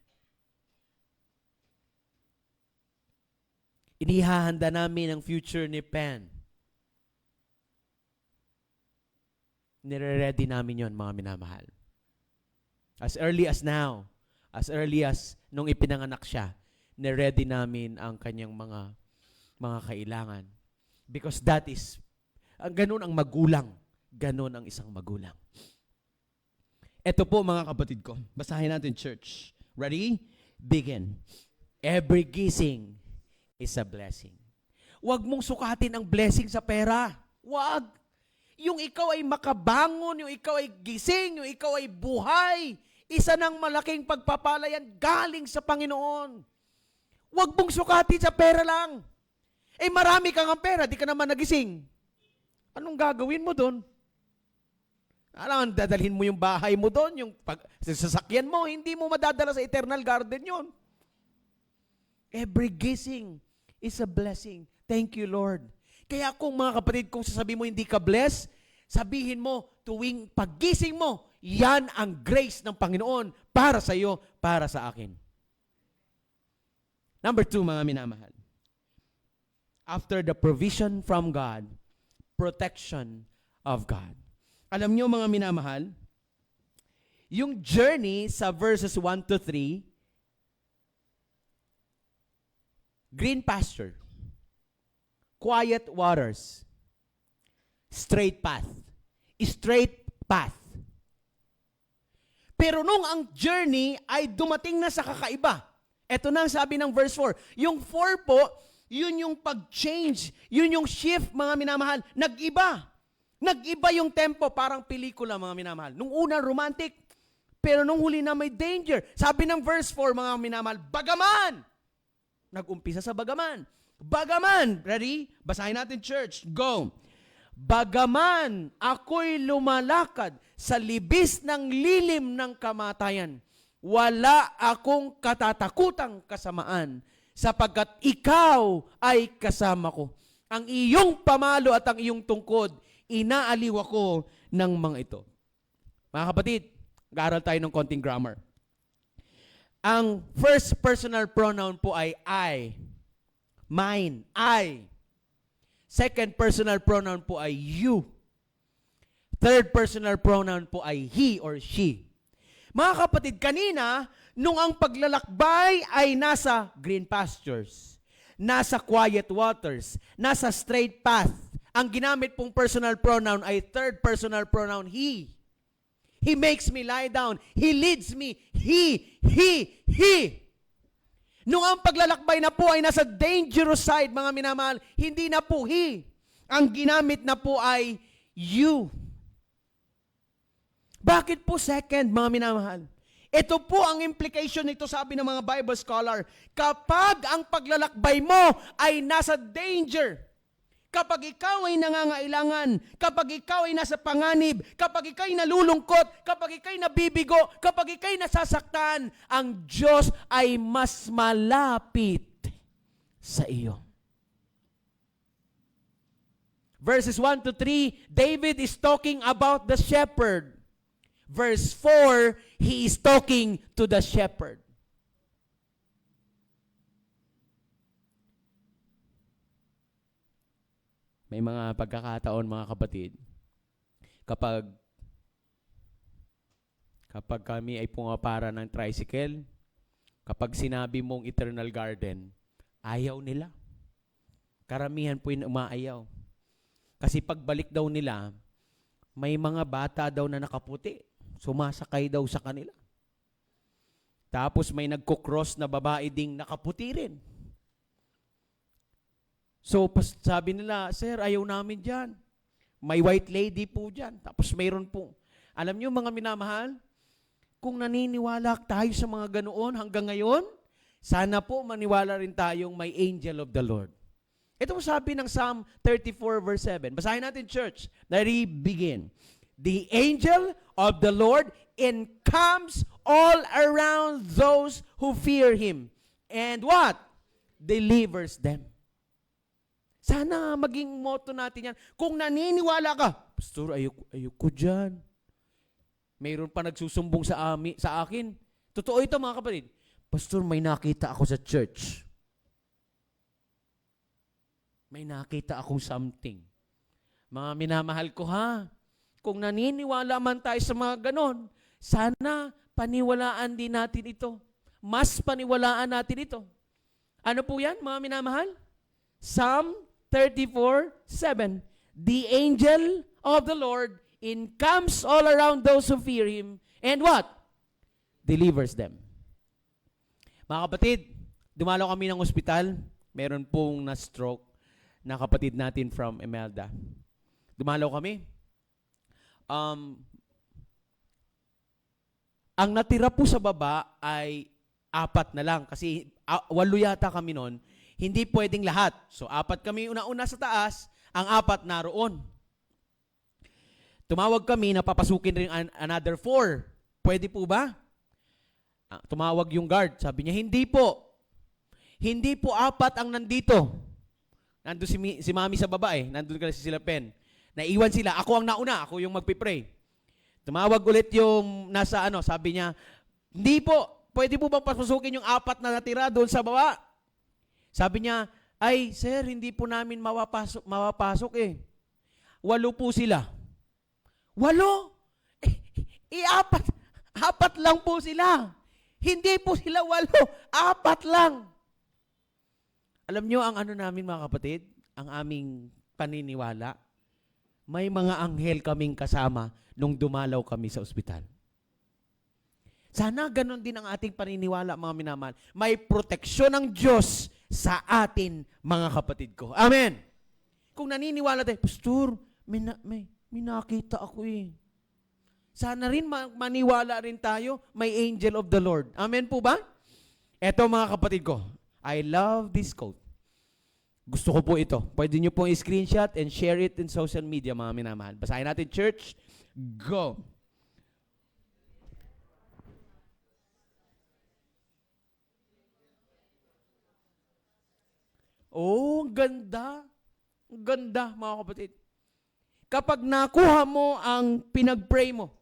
Inihahanda namin ang future ni Pen. Nire-ready namin yon, mga minamahal. As early as now, as early as nung ipinanganak siya, nire-ready namin ang kanyang mga kailangan. Because that is, ganun ang magulang. Ganun ang isang magulang. Ito po, mga kapatid ko. Basahin natin, church. Ready? Begin. Every gising is a blessing. Huwag mong sukatin ang blessing sa pera. Huwag. Yung ikaw ay makabangon, yung ikaw ay gising, yung ikaw ay buhay. Isa ng malaking pagpapala yan galing sa Panginoon. Huwag mong sukatin sa pera lang. Marami kang ang pera, di ka naman nagising. Anong gagawin mo doon? Alam, dadalhin mo yung bahay mo doon, yung sasakyan mo, hindi mo madadala sa eternal garden yon. Every gising is a blessing. Thank you, Lord. Kaya kung mga kapatid, kung sasabihin mo hindi ka blessed, sabihin mo, tuwing paggising mo, yan ang grace ng Panginoon para sa iyo, para sa akin. Number 2, mga minamahal. After the provision from God, protection of God. Alam niyo, mga minamahal, yung journey sa verses 1 to 3, green pasture, quiet waters, straight path. Straight path. Pero nung ang journey ay dumating na sa kakaiba, ito na ang sabi ng verse 4. Yung 4 po, yun yung pag-change, yun yung shift, mga minamahal. Nag-iba. Nag-iba yung tempo, parang pelikula, mga minamahal. Nung una, romantic, pero nung huli na may danger. Sabi ng verse 4, mga minamahal, bagaman! Nag-umpisa sa bagaman. Bagaman! Ready? Basahin natin, church. Go! Bagaman ako'y lumalakad sa libis ng lilim ng kamatayan, wala akong katatakutang kasamaan, sapagkat ikaw ay kasama ko. Ang iyong pamalo at ang iyong tungkod, inaaliw ako ng mga ito. Mga kapatid, mag-aaral tayo ng konting grammar. Ang first personal pronoun po ay I. Mine, I. Second personal pronoun po ay you. Third personal pronoun po ay he or she. Mga kapatid, kanina, nung ang paglalakbay ay nasa green pastures, nasa quiet waters, nasa straight path, Ang ginamit pong personal pronoun ay third personal pronoun, he. He makes me lie down. He leads me. He. Nung ang paglalakbay na po ay nasa dangerous side, mga minamahal, hindi na po he. Ang ginamit na po ay you. Bakit po second, mga minamahal? Ito po ang implication nito, sabi ng mga Bible scholar. Kapag ang paglalakbay mo ay nasa danger, kapag ikaw ay nangangailangan, kapag ikaw ay nasa panganib, kapag ikaw ay nalulungkot, kapag ikaw ay nabibigo, kapag ikaw ay nasasaktan, ang Diyos ay mas malapit sa iyo. Verses 1 to 3, David is talking about the shepherd. Verse 4, he is talking to the shepherd. May mga pagkakataon, mga kapatid, kapag kami ay pumapara ng tricycle, kapag sinabi mong eternal garden, ayaw nila. Karamihan po yung umaayaw. Kasi pagbalik daw nila, may mga bata daw na nakaputi. Sumasakay daw sa kanila. Tapos may nagko-cross na babae ding nakaputi rin. So, sabi nila, sir, ayaw namin dyan. May white lady po dyan. Tapos mayroon po. Alam nyo, mga minamahal, kung naniniwala tayo sa mga ganoon hanggang ngayon, sana po maniwala rin tayong may angel of the Lord. Ito po sabi ng Psalm 34 verse 7. Basahin natin, church. Let's begin. The angel of the Lord encamps all around those who fear Him. And what? Delivers them. Sana maging motto natin yan. Kung naniniwala ka, Pastor, ayoko dyan. Mayroon pa nagsusumbong sa akin. Totoo ito, mga kapatid. Pastor, may nakita ako sa church. May nakita akong something. Mga minamahal ko, ha? Kung naniniwala man tayo sa mga ganon, sana paniwalaan din natin ito. Mas paniwalaan natin ito. Ano po yan, mga minamahal? Psalm 34:7. The angel of the Lord encamps all around those who fear Him, and what? Delivers them. Mga kapatid, dumalo kami ng ospital. Meron pong na-stroke na kapatid natin from Imelda. Dumalo kami. Ang natira po sa baba ay 4 na lang. Kasi 8 yata kami noon. Hindi pwedeng lahat. So, 4 kami una-una sa taas, ang 4 naroon. Tumawag kami na papasukin rin another 4. Pwede po ba? Tumawag yung guard. Sabi niya, hindi po. Hindi po 4 ang nandito. Nandun si Mami sa baba eh. Nandun ka si sila Pen. Naiwan sila. Ako ang nauna. Ako yung magpipray. Tumawag ulit yung nasa sabi niya, hindi po. Pwede po bang papasukin yung 4 na natira doon sa baba? Sabi niya, ay, sir, hindi po namin mawapasok eh. 8 po sila. 8? 4 lang po sila. Hindi po sila 8. 4 lang. Alam niyo ang namin, mga kapatid, ang aming paniniwala, may mga anghel kaming kasama nung dumalaw kami sa ospital. Sana ganon din ang ating paniniwala, mga minamahal. May proteksyon ng Diyos sa atin, mga kapatid ko. Amen. Kung naniniwala tayo, Pastor, may nakita ako eh. Sana rin maniwala rin tayo, may angel of the Lord. Amen po ba? Eto, mga kapatid ko, I love this quote. Gusto ko po ito. Pwede nyo pong i-screenshot and share it in social media, mga minamahal. Basahin natin, church. Go. Oh, ang ganda. Ang ganda, mga kapatid. Kapag nakuha mo ang pinag-pray mo,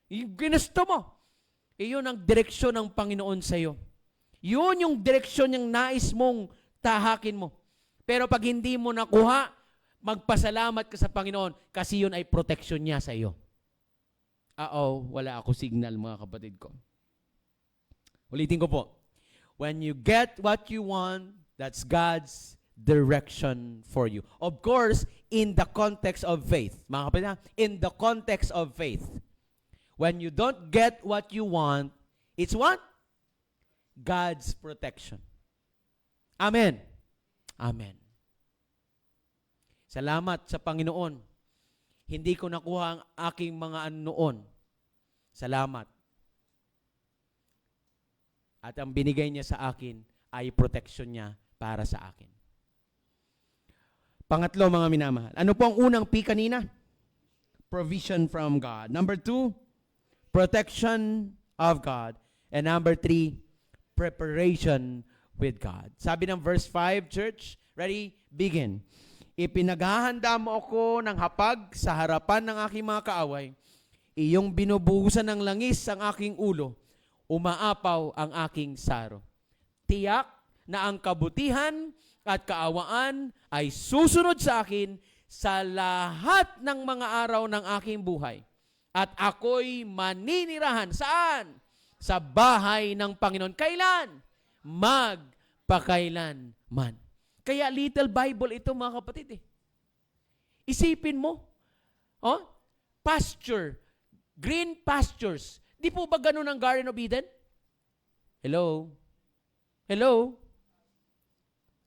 yung ginusto mo, iyon ang direksyon ng Panginoon sa iyo. Yun yung direksyon yung nais mong tahakin mo. Pero pag hindi mo nakuha, magpasalamat ka sa Panginoon kasi yun ay protection niya sa iyo. Wala ako signal, mga kapatid ko. Ulitin ko po. When you get what you want, that's God's direction for you. Of course, in the context of faith. Mga kapatid, in the context of faith. When you don't get what you want, it's what? God's protection. Amen. Amen. Salamat sa Panginoon. Hindi ko nakuha ang aking mga ano noon. Salamat. At ang binigay niya sa akin ay protection niya para sa akin. Pangatlo, mga minamahal. Ano po ang unang P kanina? Provision from God. Number 2, protection of God. And number 3, preparation with God. Sabi ng verse 5, church, ready? Begin. Ipinaghahanda mo ako ng hapag sa harapan ng aking mga kaaway. Iyong binubuhusan ng langis ang aking ulo. Umaapaw ang aking saro. Tiyak na ang kabutihan at kaawaan ay susunod sa akin sa lahat ng mga araw ng aking buhay. At ako'y maninirahan. Saan? Sa bahay ng Panginoon. Kailan? Magpakailan man. Kaya little Bible ito, mga kapatid. Isipin mo. Pasture. Green pastures. Di po ba ganun ang Garden of Eden? Hello? Hello?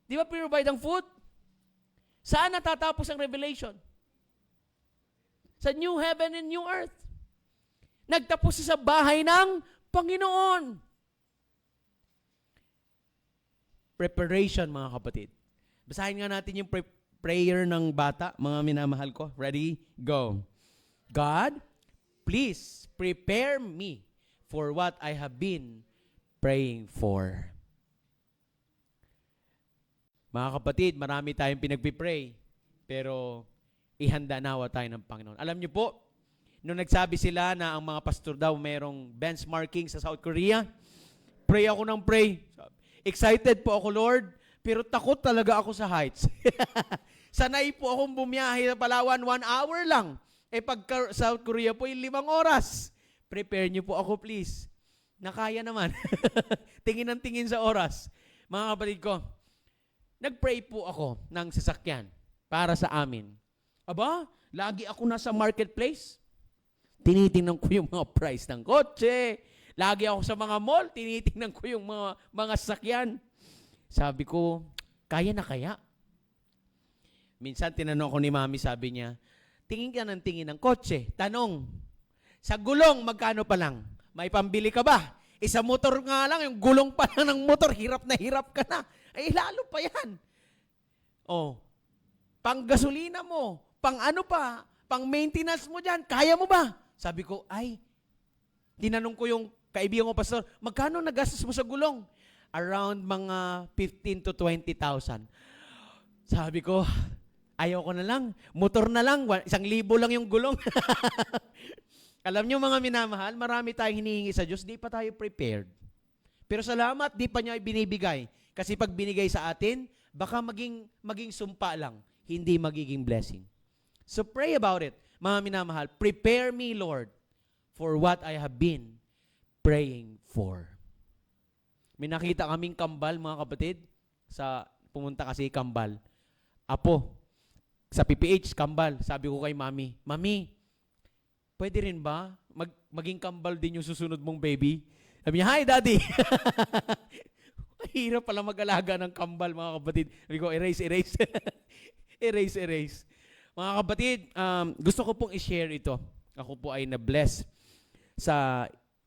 Di ba provide ang food? Saan natatapos ang Revelation? Sa new heaven and new earth. Nagtapos sa bahay ng Panginoon. Preparation, mga kapatid. Basahin nga natin yung prayer ng bata, mga minamahal ko. Ready? Go. God, please prepare me for what I have been praying for. Mga kapatid, marami tayong pinagpipray, pero ihanda nawa tayo ng Panginoon. Alam niyo po, nung nagsabi sila na ang mga pastor daw mayroong benchmarking sa South Korea, pray ako ng pray. Excited po ako, Lord, pero takot talaga ako sa heights. Sanay po akong bumiyahe sa Palawan 1 hour lang. Pagka South Korea po 5 oras. Prepare niyo po ako, please. Nakaya naman. Tingin ng tingin sa oras. Mga kapatid ko, nag-pray po ako ng sasakyan para sa amin. Aba, lagi ako nasa marketplace. Tinitingnan ko yung mga price ng kotse. Lagi ako sa mga mall, tinitingnan ko yung mga sasakyan. Sabi ko, kaya na kaya? Minsan tinanong ko ni Mami, sabi niya, tingin ka ng tingin ng kotse. Tanong, sa gulong, magkano pa lang? May pambili ka ba? Sa motor nga lang, yung gulong pa lang ng motor, hirap na hirap ka na. Lalo pa yan. Pang gasolina mo, pang ano pa, pang maintenance mo dyan, kaya mo ba? Sabi ko, tinanong ko yung kaibigan ko, pastor, magkano nagastos mo sa gulong? Around mga 15 to 20,000. Sabi ko, ayaw ko na lang. Motor na lang. 1,000 lang yung gulong. Alam niyo, mga minamahal, marami tayong hinihingi sa Diyos, di pa tayo prepared. Pero salamat, di pa niya ibinibigay. Kasi pag binigay sa atin, baka maging sumpa lang, hindi magiging blessing. So pray about it, mga minamahal. Prepare me, Lord, for what I have been praying for. May nakita kaming kambal, mga kapatid, pumunta kasi kambal. Apo, sa PPH, kambal. Sabi ko kay Mami, Mami, pwede rin ba maging kambal din yung susunod mong baby? Sabi niya, hi, Daddy. Hirap pala mag-alaga ng kambal, mga kapatid. Sabi ko, erase. erase. Mga kapatid, gusto ko pong i-share ito. Ako po ay na-bless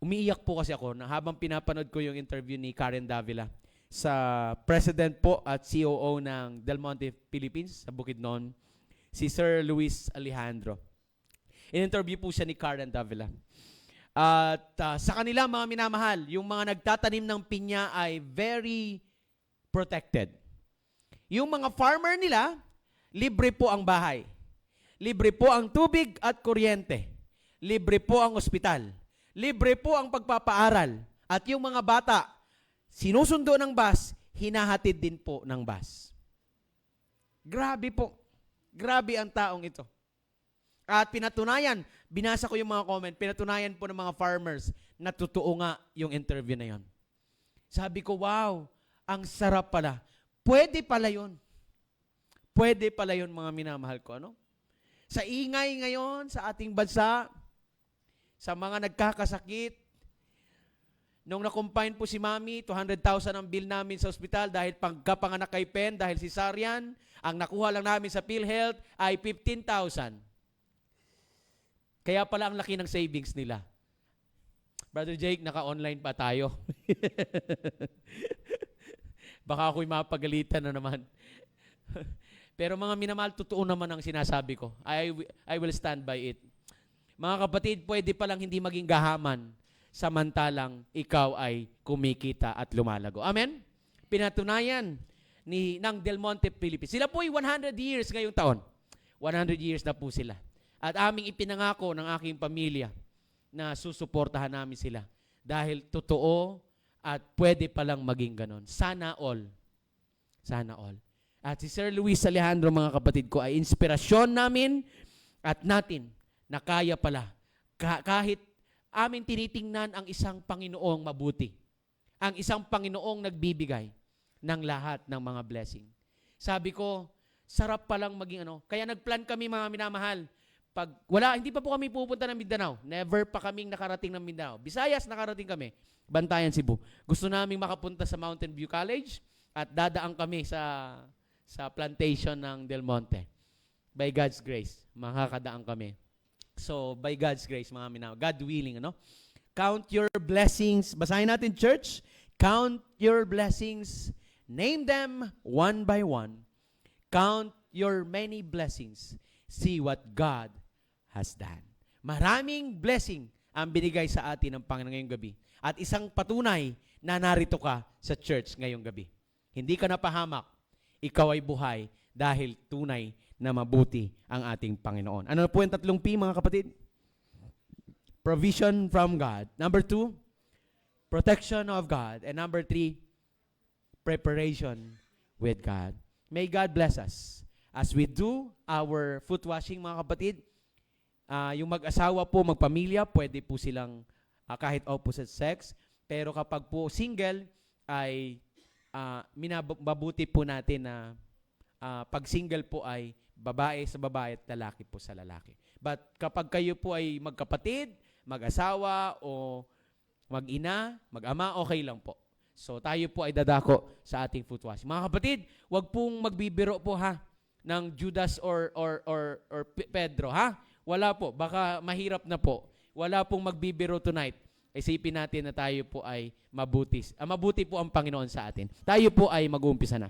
umiiyak po kasi ako na habang pinapanood ko yung interview ni Karen Davila sa President po at COO ng Del Monte Philippines sa Bukidnon, si Sir Luis Alejandro. In-interview po siya ni Karen Davila. At sa kanila, mga minamahal, yung mga nagtatanim ng pinya ay very protected. Yung mga farmer nila, libre po ang bahay. Libre po ang tubig at kuryente. Libre po ang ospital. Libre po ang pagpapaaral. At yung mga bata, sinusundo ng bus, hinahatid din po ng bus. Grabe po. Grabe ang taong ito. At pinatunayan, binasa ko yung mga comment, pinatunayan po ng mga farmers na totoo nga yung interview na yon. Sabi ko, wow, ang sarap pala. Pwede pala yun. Pwede pala yun, mga minamahal ko. Ano? Sa ingay ngayon sa ating bansa, sa mga nagkakasakit, nung na-confine po si Mami, 200,000 ang bill namin sa ospital dahil pagkapanganak kay Pen, dahil cesarean, ang nakuha lang namin sa PhilHealth ay 15,000. Kaya pala ang laki ng savings nila. Brother Jake, naka-online pa tayo. Baka ako'y mapagalitan na naman. Pero mga minamahal, totoo naman ang sinasabi ko. I will stand by it. Mga kapatid, pwede palang hindi maging gahaman samantalang ikaw ay kumikita at lumalago. Amen? Pinatunayan ng Del Monte, Philippines. Sila po ay 100 years ngayong taon. 100 years na po sila. At aming ipinangako ng aking pamilya na susuportahan namin sila. Dahil totoo at pwede palang maging ganon. Sana all. Sana all. At si Sir Luis Alejandro, mga kapatid ko, ay inspirasyon namin at natin na kaya pala kahit amin tinitingnan ang isang Panginoong mabuti. Ang isang Panginoong nagbibigay ng lahat ng mga blessing. Sabi ko, sarap palang maging ano. Kaya nagplan kami, mga minamahal. Hindi pa po kami pupunta ng Mindanao. Never pa kaming nakarating ng Mindanao. Visayas, nakarating kami. Bantayan, Cebu. Gusto naming makapunta sa Mountain View College at dadaan kami sa plantation ng Del Monte. By God's grace, makakadaan kami. So, by God's grace, mga minamahal, God willing, ano? Count your blessings. Basahin natin, church. Count your blessings. Name them one by one. Count your many blessings. See what God has done. Maraming blessing ang binigay sa atin ng Panginoon ngayong gabi. At isang patunay na narito ka sa church ngayong gabi. Hindi ka napahamak. Ikaw ay buhay dahil tunay na mabuti ang ating Panginoon. Ano po yung 3 P, mga kapatid? Provision from God. Number 2, protection of God. And number 3, preparation with God. May God bless us. As we do our foot washing, mga kapatid, yung mag-asawa po, magpamilya, pwede po silang kahit opposite sex. Pero kapag po single, ay minabuti po natin na pag single po ay babae sa babae at lalaki po sa lalaki. But kapag kayo po ay magkapatid, mag-asawa o mag-ina, mag-ama, okay lang po. So tayo po ay dadako sa ating foot washing. Mga kapatid, wag pong magbibiro po ha ng Judas or Pedro ha. Wala po, baka mahirap na po. Wala pong magbibiro tonight. Isipin natin na tayo po ay mabuti. Mabuti po ang Panginoon sa atin. Tayo po ay mag-uumpisa na.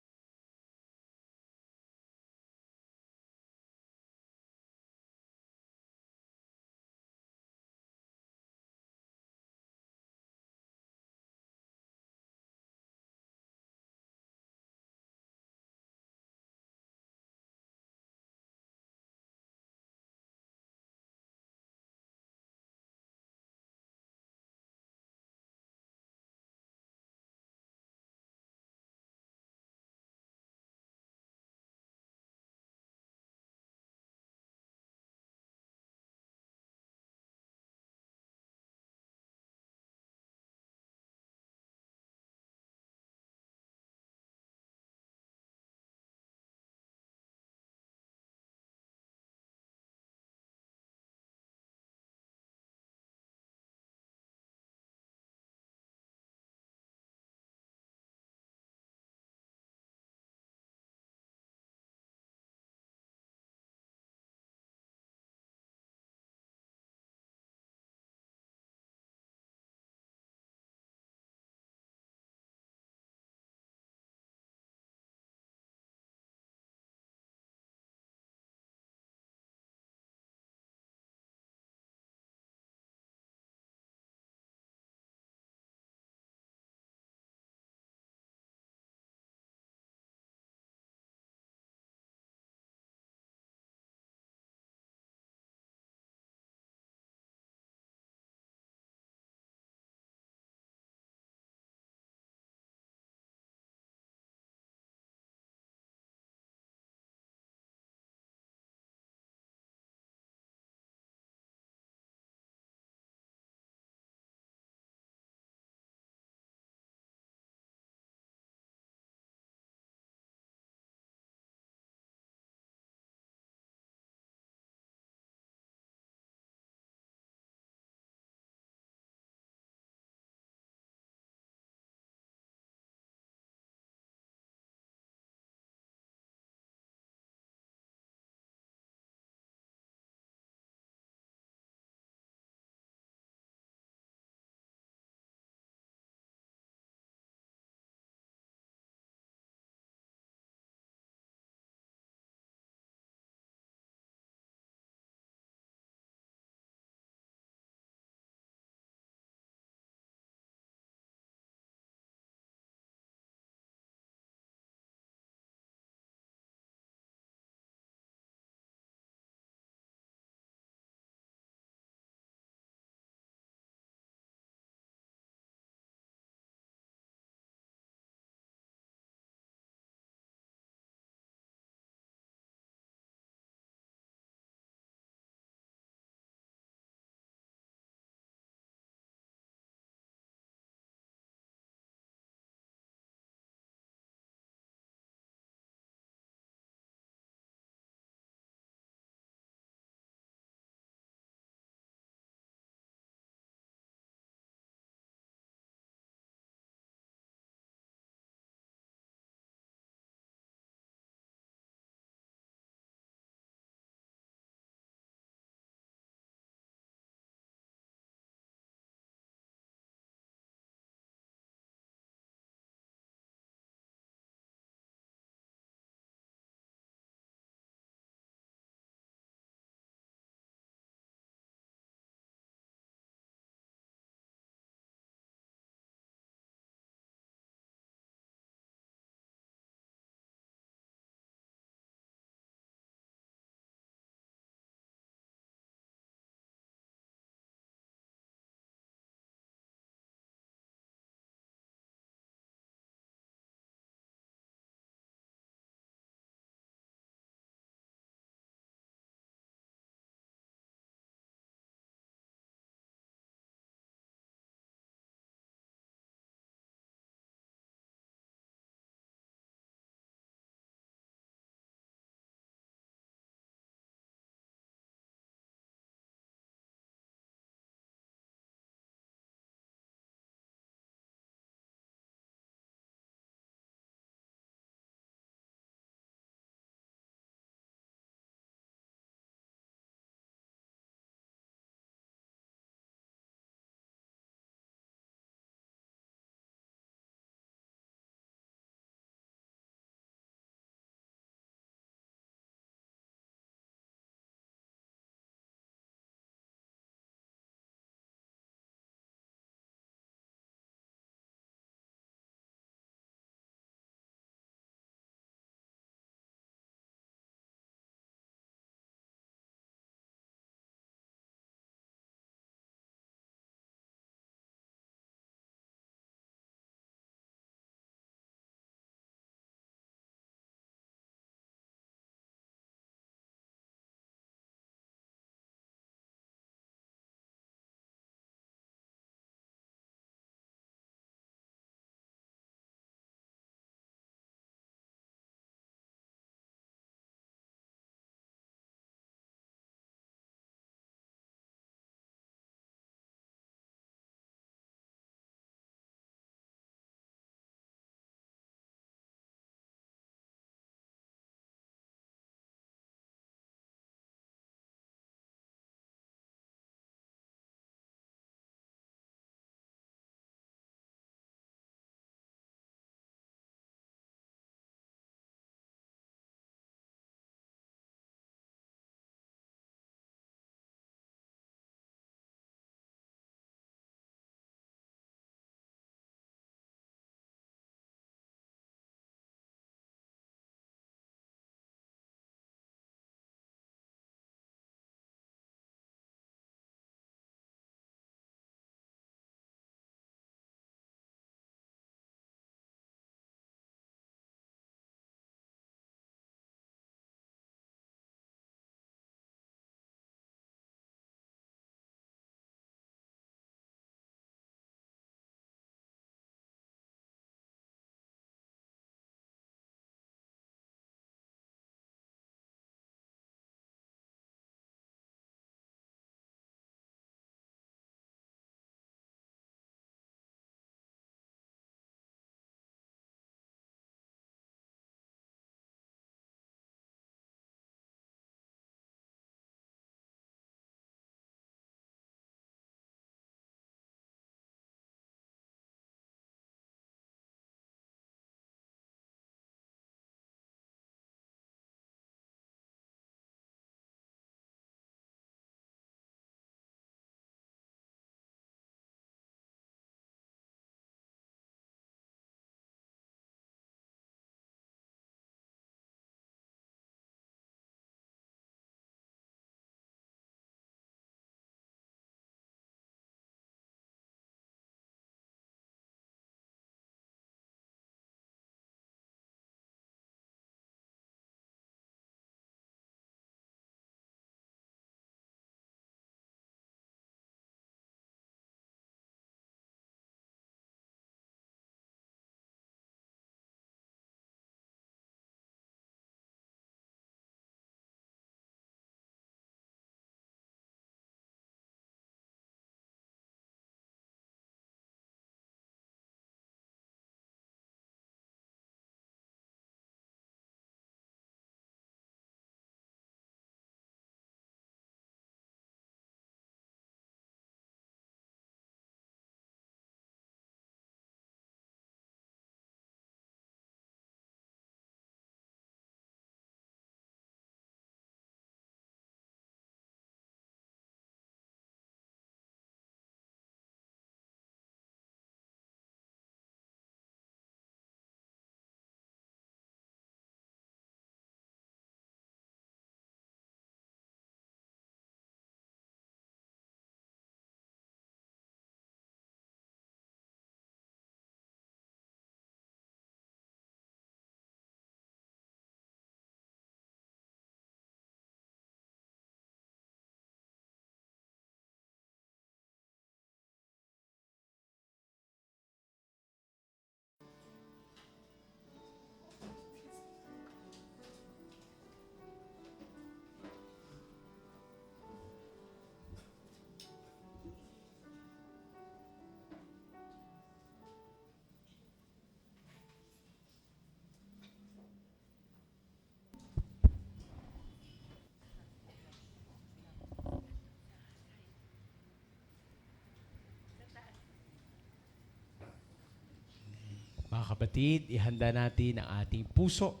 kapatid, ihanda natin ang ating puso,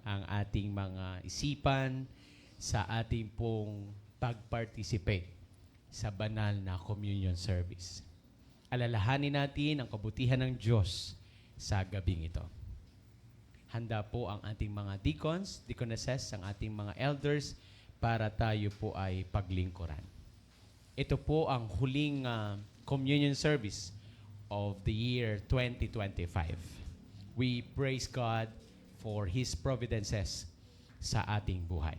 ang ating mga isipan sa ating pong pag-participate sa banal na communion service. Alalahanin natin ang kabutihan ng Diyos sa gabing ito. Handa po ang ating mga deacons, deaconesses, ang ating mga elders para tayo po ay paglingkuran. Ito po ang huling communion service of the year 2025. We praise God for His providences sa ating buhay.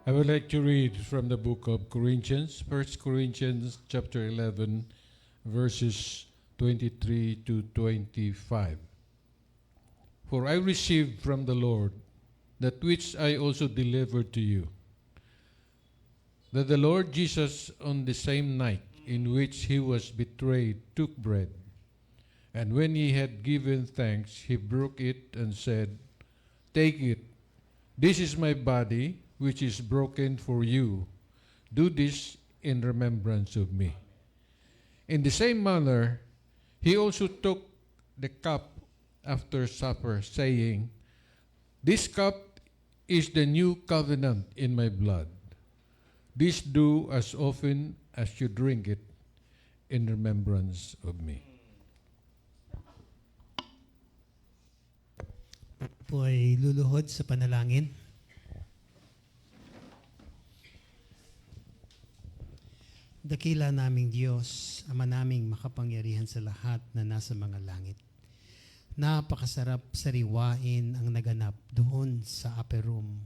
I would like to read from the book of Corinthians, 1 Corinthians chapter 11, verses 23 to 25. For I received from the Lord that which I also delivered to you, that the Lord Jesus on the same night in which he was betrayed took bread, and when he had given thanks, he broke it and said, "Take it, this is my body, which is broken for you. Do this in remembrance of me." In the same manner, he also took the cup after supper, saying, "This cup is the new covenant in my blood. This do as often as you drink it in remembrance of me." Po ay luluhod sa panalangin. Dakila naming Diyos, Ama naming makapangyarihan sa lahat na nasa mga langit. Napakasarap sariwain ang naganap doon sa upper room,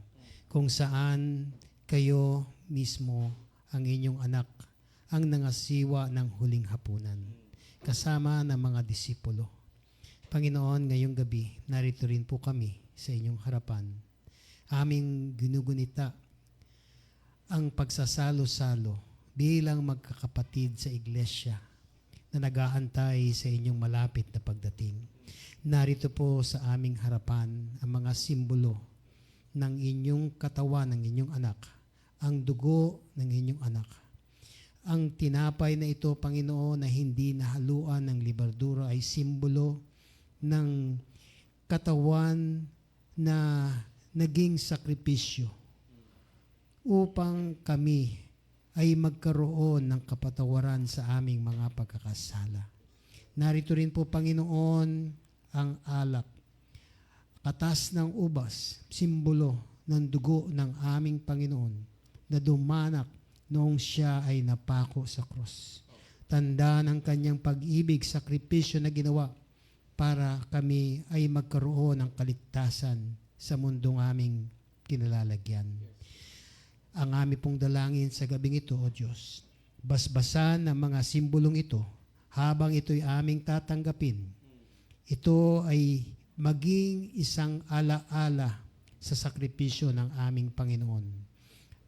kung saan kayo mismo, ang inyong anak, ang nangasiwa ng huling hapunan, kasama ng mga disipulo. Panginoon, ngayong gabi, narito rin po kami sa inyong harapan. Aming ginugunita ang pagsasalo-salo bilang magkakapatid sa iglesia na nag-aantay sa inyong malapit na pagdating. Narito po sa aming harapan ang mga simbolo ng inyong katawan, ng inyong anak, ang dugo ng inyong anak. Ang tinapay na ito, Panginoon, na hindi nahaluan ng liberdura ay simbolo ng katawan na naging sakripisyo upang kami ay magkaroon ng kapatawaran sa aming mga pagkakasala. Narito rin po, Panginoon, ang alak, katas ng ubas, simbolo ng dugo ng aming Panginoon na dumanak noong siya ay napako sa krus. Tanda ng kanyang pag-ibig, sakripisyo na ginawa para kami ay magkaroon ng kaligtasan sa mundong aming kinalalagyan. Ang aming pong dalangin sa gabing ito, O Diyos, basbasan ng mga simbolong ito habang ito'y aming tatanggapin. Ito ay maging isang alaala sa sakripisyo ng aming Panginoon.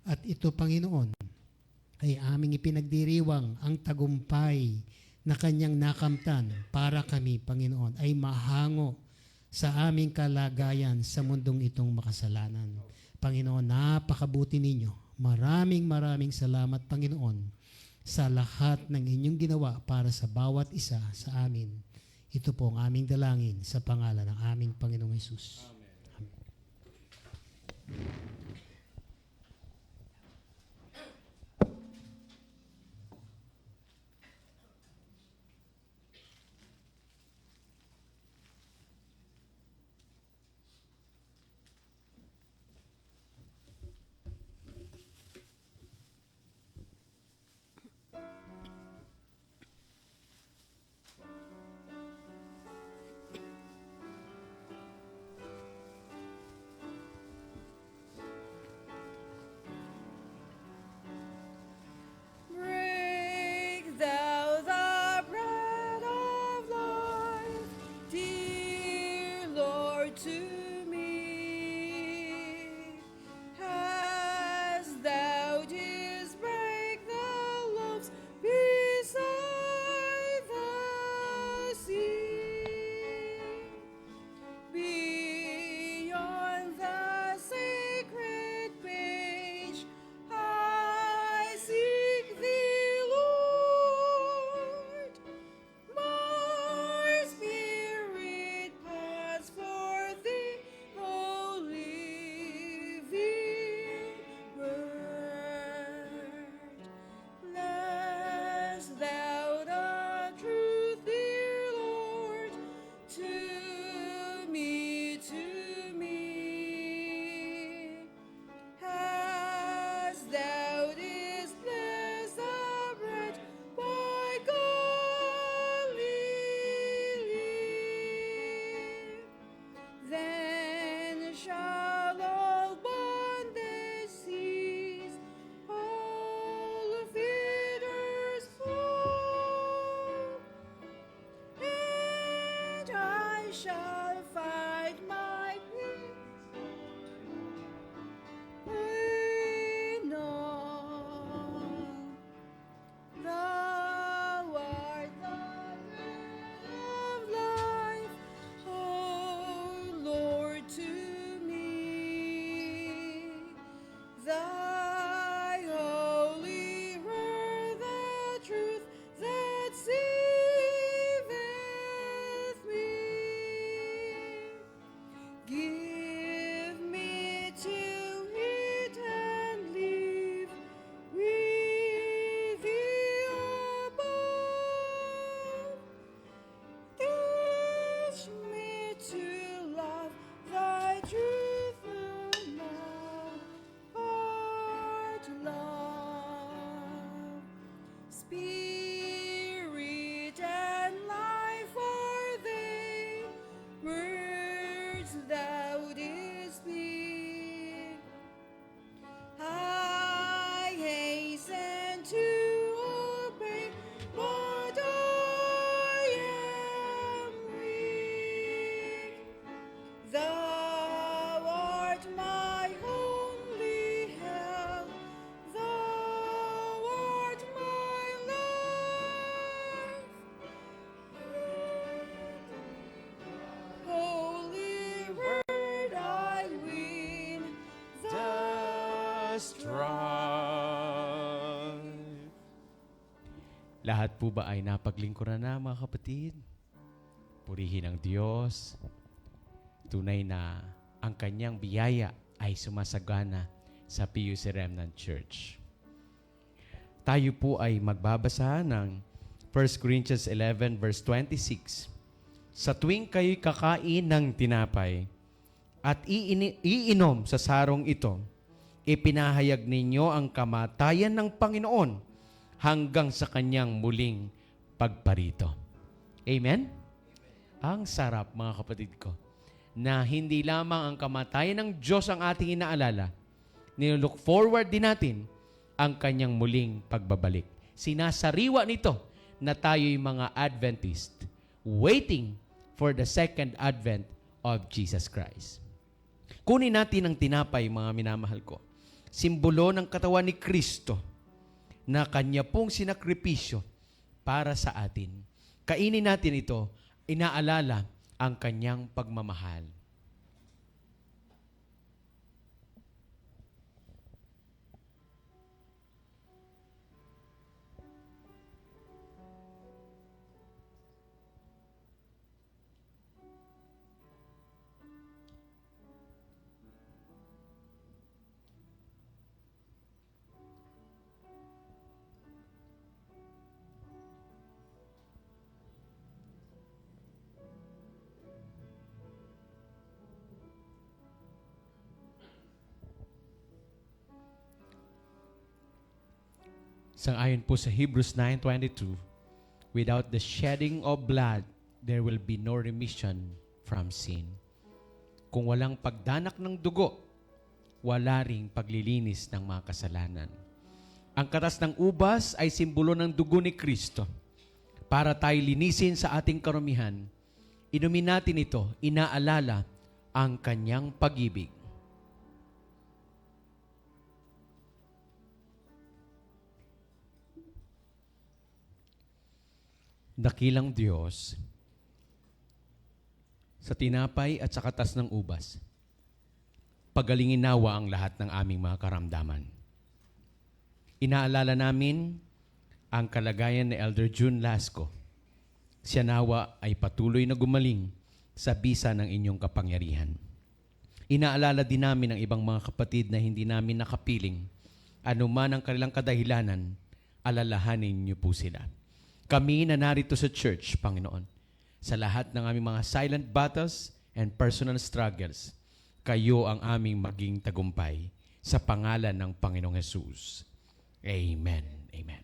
At ito, Panginoon, ay aming ipinagdiriwang ang tagumpay na kanyang nakamtan para kami, Panginoon, ay mahango sa aming kalagayan sa mundong itong makasalanan. Panginoon, napakabuti ninyo. Maraming salamat, Panginoon, sa lahat ng inyong ginawa para sa bawat isa sa amin. Ito po ang aming dalangin sa pangalan ng aming Panginoong Hesus. Amen. Thy holy word, the truth that saveth me. Give me to eat and live with thee above. Teach me to love thy truth and love, heart to love. Spirit and life are they, words thou didst speak. I hasten to obey, but I am weak. Thou art my only help, thou art my life. Holy word I win the strife. Lahat po ba ay napaglingkuran na, mga kapatid? Purihin ang Diyos. Tunay na ang kanyang biyaya ay sumasagana sa PUC Remnant Church. Tayo po ay magbabasa ng 1 Corinthians 11 verse 26. Sa tuwing kayo'y kakain ng tinapay at iinom sa sarong ito, ipinahayag ninyo ang kamatayan ng Panginoon hanggang sa kanyang muling pagparito. Amen? Ang sarap, mga kapatid ko, na hindi lamang ang kamatayan ng Diyos ang ating inaalala, nilook forward din natin ang kanyang muling pagbabalik. Sinasariwa nito na tayo'y mga Adventist, waiting for the second advent of Jesus Christ. Kunin natin ang tinapay, mga minamahal ko. Simbolo ng katawan ni Kristo na kanya pong sinakripisyo para sa atin. Kainin natin ito, inaalala ang kanyang pagmamahal. Sang-ayon po sa Hebrews 9:22, without the shedding of blood, there will be no remission from sin. Kung walang pagdanak ng dugo, wala ring paglilinis ng mga kasalanan. Ang katas ng ubas ay simbolo ng dugo ni Kristo. Para tayo linisin sa ating karumihan, inumin natin ito, inaalala ang kanyang pag-ibig. Dakilang Diyos, sa tinapay at sa katas ng ubas, pagalingin nawa ang lahat ng aming mga karamdaman. Inaalala namin ang kalagayan ni Elder June Lasco. Siya nawa ay patuloy na gumaling sa bisa ng inyong kapangyarihan. Inaalala din namin ang ibang mga kapatid na hindi namin nakapiling. Anuman ang kanilang kadahilanan, alalahanin niyo po sila. Kami na narito sa church, Panginoon, sa lahat ng aming mga silent battles and personal struggles, kayo ang aming maging tagumpay sa pangalan ng Panginoong Jesus. Amen. Amen.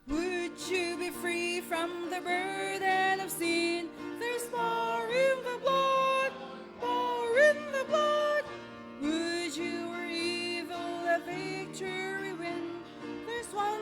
Would you be free from the burden of sin? There's power in the blood, power in the blood. Would you or evil a victory win? There's one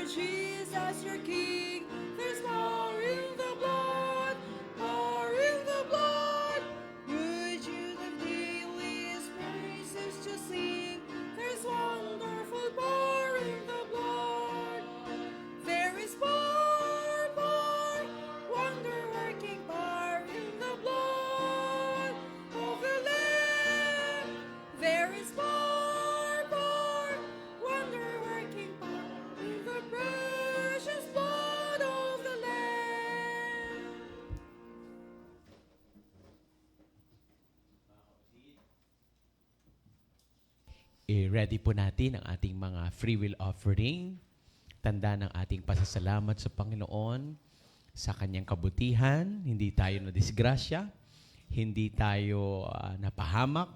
Jesus, your King. There's power in the blood, power in the blood. Would you live daily His praises to sing? There's wonderful power in the blood. There is power, power, wonder-working power in the blood of the Lamb. There is power, power, wonder-working power in the precious blood of the Lamb. I-ready po natin ang ating mga free will offering. Tanda ng ating pasasalamat sa Panginoon sa kanyang kabutihan. Hindi tayo na disgrasya, hindi tayo napahamak,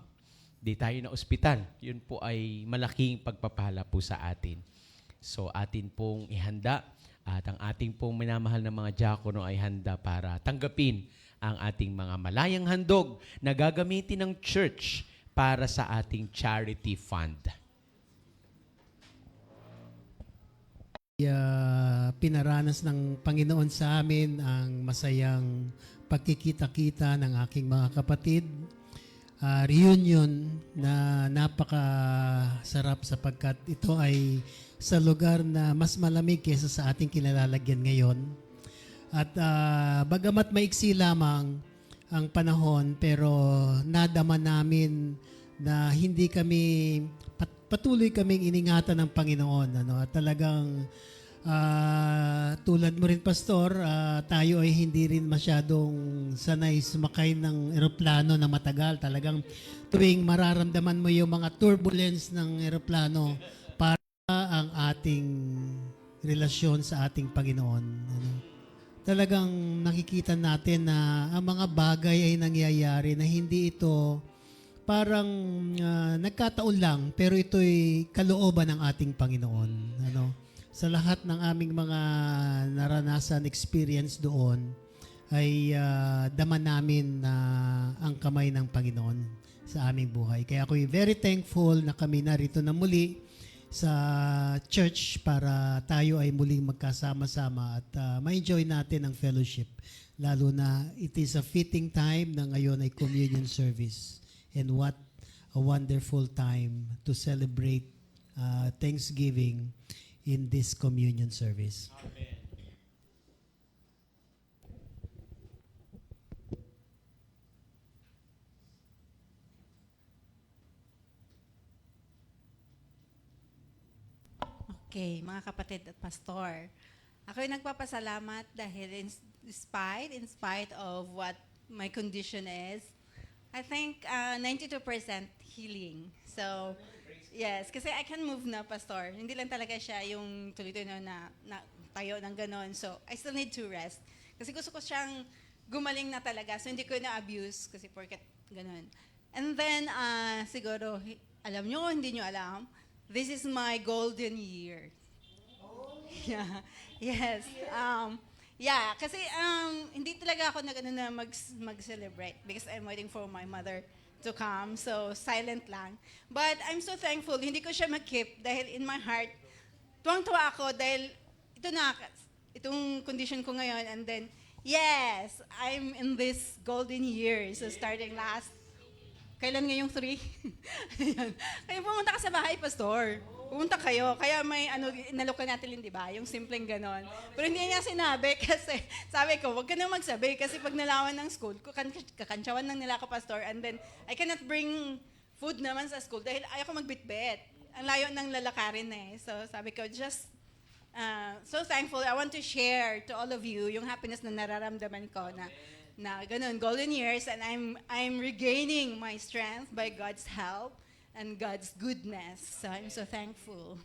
hindi tayo na ospital. Yun po ay malaking pagpapala po sa atin. So atin pong ihanda at ang ating pong minamahal na mga diakono ay handa para tanggapin ang ating mga malayang handog na gagamitin ng church para sa ating charity fund. Pinaranas ng Panginoon sa amin ang masayang pagkikita-kita ng aking mga kapatid. Reunion na napakasarap sapagkat ito ay sa lugar na mas malamig kaysa sa ating kinalalagyan ngayon. At bagamat maiksi lamang ang panahon, pero nadama namin na hindi kami, patuloy kaming iningatan ng Panginoon. At talagang tulad mo rin, Pastor, tayo ay hindi rin masyadong sanay sumakay ng eroplano na matagal. Talagang tuwing mararamdaman mo yung mga turbulence ng eroplano, para ang ating relasyon sa ating Panginoon. Talagang nakikita natin na ang mga bagay ay nangyayari na hindi ito parang nagkataon lang, pero ito'y kalooban ng ating Panginoon. Sa lahat ng aming mga naranasan, experience doon, ay dama namin na ang kamay ng Panginoon sa aming buhay. Kaya ako'y very thankful na kami narito na muli sa church para tayo ay muling magkasama-sama at ma-enjoy natin ang fellowship. Lalo na it is a fitting time na ngayon ay communion service. And what a wonderful time to celebrate Thanksgiving in this communion service. Amen. Okay, mga kapatid at pastor. Ako'y nagpapasalamat dahil in spite of what my condition is, I think 92% healing. So, yes, kasi I can move na, pastor. Hindi lang talaga siya yung tuloy-tuloy na tayo ng ganon. So, I still need to rest. Kasi gusto ko siyang gumaling na talaga. So, hindi ko na-abuse kasi porket ganon. And then, siguro, alam nyo, hindi nyo alam, this is my golden year. Yeah. Yes. Yeah, kasi hindi talaga ako na mag-celebrate because I'm waiting for my mother to come. So, silent lang. But I'm so thankful. Hindi ko siya mag-keep dahil in my heart, tuwang-tuwa ako dahil itong condition ko ngayon. And then, yes, I'm in this golden year. So, starting kailan ngayong 3? Kaya pumunta ka sa bahay, pastor. Pumunta kayo. Kaya may inalok ka natin, di ba? Yung simpleng ganon. Pero hindi niya sinabi kasi sabi ko, wag ka na magsabi kasi pag nalaman ng school, kakantsawan ng nila ko, pastor. And then, I cannot bring food naman sa school dahil ayaw ko magbitbit. Ang layo ng lalakarin eh. So sabi ko, just so thankful. I want to share to all of you yung happiness na nararamdaman ko na ganun, golden years, and I'm regaining my strength by God's help and God's goodness. So I'm so thankful.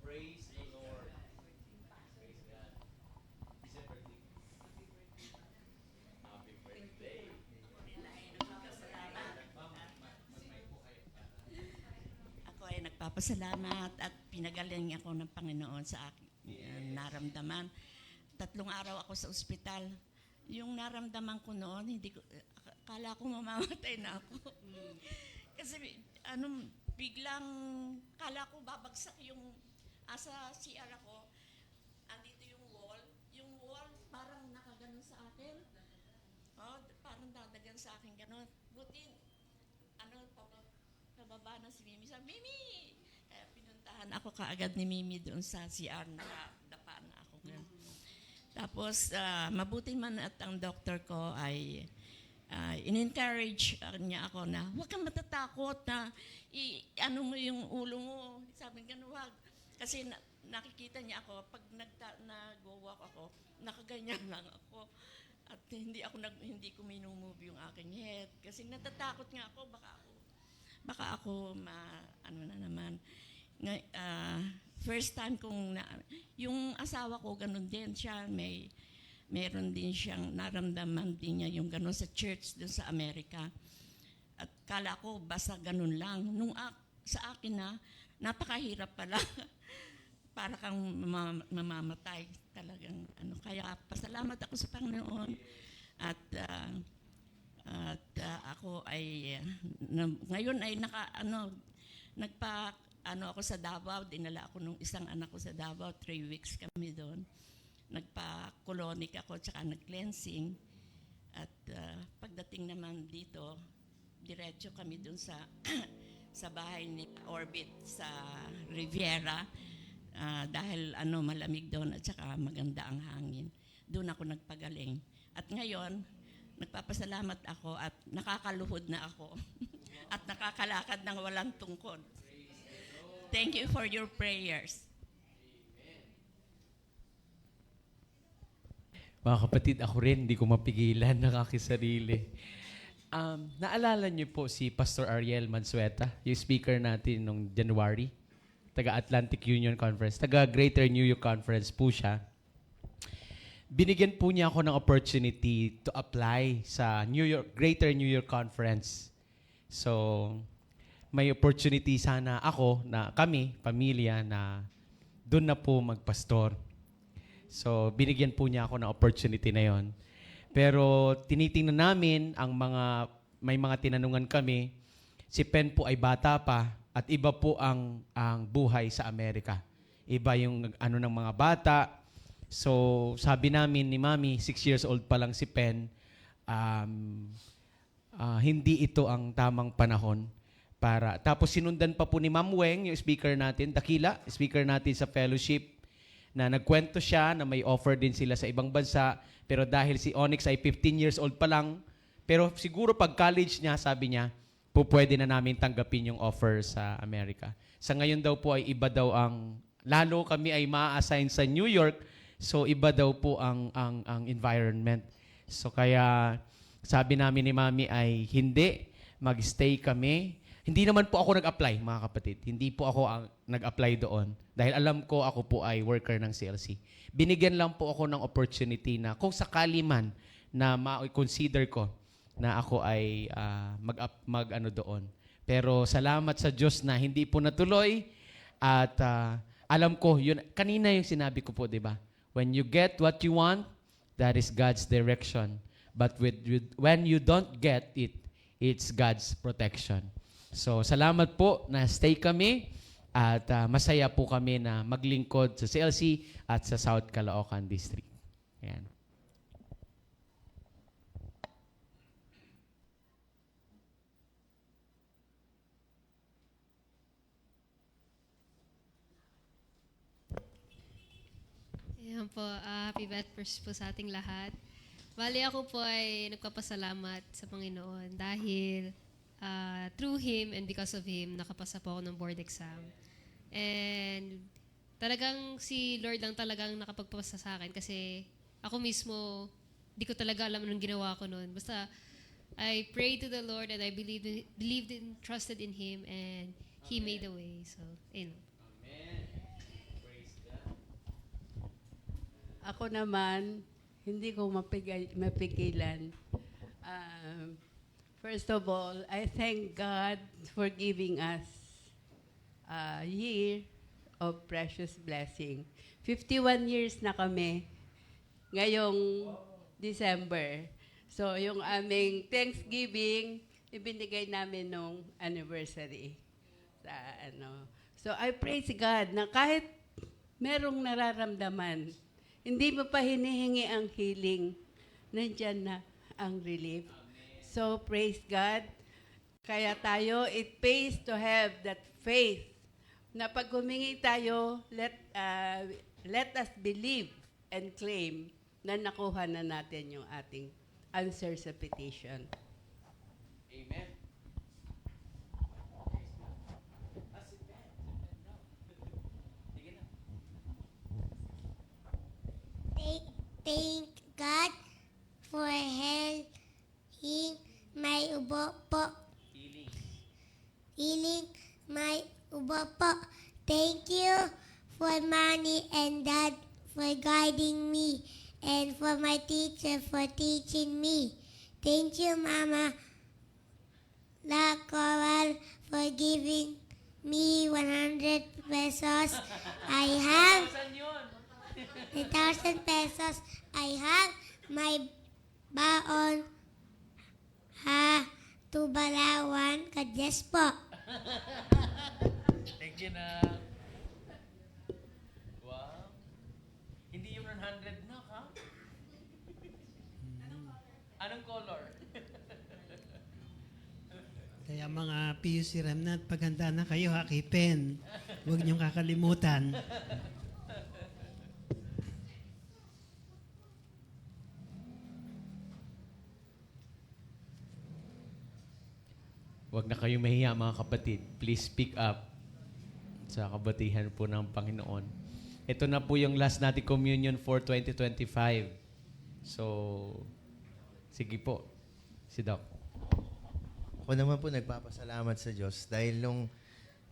Praise the Lord. Praise God. Happy birthday. Ako ay nagpapasalamat at pinagaling ako ng Panginoon sa aking naramdaman. 3 araw ako sa ospital. Yung naramdaman ko noon, akala ko mamamatay na ako. Kasi biglang, akala ko babagsak yung asa CR ako. sa akin. Oh, parang dadagan sa akin gano'n. Buti, pababa na si Mimi. Sabi, Mimi! Kaya pinuntahan ako kaagad ni Mimi doon sa CR na dapa na ako. Tapos, mabuti man at ang doktor ko ay in-encourage niya ako na huwag kang matatakot na ano mo yung ulo mo. Sabi nga, huwag. Kasi nakikita niya ako, pag nag-walk ako, nakaganyan lang ako. At hindi ko minumove yung aking head. Kasi natatakot nga ako, baka ako ano na naman. First time yung asawa ko, ganun din siya, meron din siyang naramdaman din niya yung ganun sa church doon sa Amerika. At kala ko basta ganun lang. Sa akin napakahirap pala. Para kang mamamatay talagang kaya pasalamat ako sa Panginoon at ako ay ngayon ay ako sa Davao, dinala ako nung isang anak ko sa Davao, 3 weeks kami doon. Nagpa-colonic ako tsaka nag-cleansing at pagdating naman dito, diretso kami doon sa sa bahay ni Orbit sa Riviera. Dahil malamig doon at saka maganda ang hangin. Doon ako nagpagaling. At ngayon, nagpapasalamat ako at nakakaluhod na ako. At nakakalakad ng walang tungkod. Thank you for your prayers. Mga kapatid, ako rin, hindi ko mapigilan ng aking sarili. Naalala niyo po si Pastor Ariel Mansueta, yung speaker natin nung January, taga Atlantic Union Conference, taga Greater New York Conference po siya. Binigyan po niya ako ng opportunity to apply sa Greater New York Conference. So, may opportunity sana ako, na kami, pamilya, na doon na po magpastor. So, binigyan po niya ako ng opportunity na yon. Pero tinitingnan namin may mga tinanungan kami, si Pen po ay bata pa, at iba po ang buhay sa Amerika. Iba yung ng mga bata. So, sabi namin ni Mami, 6 years old pa lang si Pen, hindi ito ang tamang panahon para. Tapos sinundan pa po ni Ma'am Weng, yung speaker natin, Dakila, speaker natin sa fellowship, na nagkwento siya na may offer din sila sa ibang bansa. Pero dahil si Onyx ay 15 years old pa lang, pero siguro pag college niya, sabi niya, pwede na namin tanggapin yung offer sa Amerika. Sa ngayon daw po ay iba daw lalo kami ay ma-assign sa New York, so iba daw po ang environment. So kaya sabi namin ni Mami ay hindi, mag-stay kami. Hindi naman po ako nag-apply, mga kapatid. Hindi po ako nag-apply doon. Dahil alam ko ako po ay worker ng CLC. Binigyan lang po ako ng opportunity na kung sakali man na ma-consider ko na ako ay doon. Pero salamat sa Diyos na hindi po natuloy at alam ko, yun, kanina yung sinabi ko po, di ba? When you get what you want, that is God's direction. But when you don't get it, it's God's protection. So salamat po na stay kami at masaya po kami na maglingkod sa CLC at sa South Caloocan District. Ayan. Ayan po, happy birthday po sa ating lahat. Bali ako po ay nagpapasalamat sa Panginoon dahil through Him and because of Him, nakapasa po ako ng board exam. And talagang si Lord lang talagang nakapagpasa sa akin kasi ako mismo, di ko talaga alam anong ginawa ko noon. Basta, I prayed to the Lord and I believed and trusted in Him and He made a way. So, ayun. Ako naman, hindi ko mapigilan. First of all, I thank God for giving us a year of precious blessing. 51 years na kami ngayong December. So, yung aming Thanksgiving, ibinigay namin nung anniversary. So, I praise God na kahit merong nararamdaman, hindi mo pa hinihingi ang healing. nandyan na ang relief. So, praise God. Kaya tayo, it pays to have that faith na pag humingi tayo, let us believe and claim na nakuha na natin yung ating answer sa petition. Amen. Thank God for healing my ubo po. Healing my ubo po. Thank you for mommy and dad for guiding me and for my teacher for teaching me. Thank you, Mama La Coral, for giving me 100 pesos. I have 1,000 pesos. I have my baon ha to Balawan Kadyes po. Thank you na. Wow. Hindi yung 100 na, ha? Anong color? Kaya mga PUC Remnant, paghanda na kayo ha, kay Pen. Huwag niyong kakalimutan. Huwag na kayong mahiya, mga kapatid. Please speak up sa kabatihan po ng Panginoon. Ito na po yung last natin communion for 2025. So, sige po. Si Doc. Ako naman po nagpapasalamat sa Diyos dahil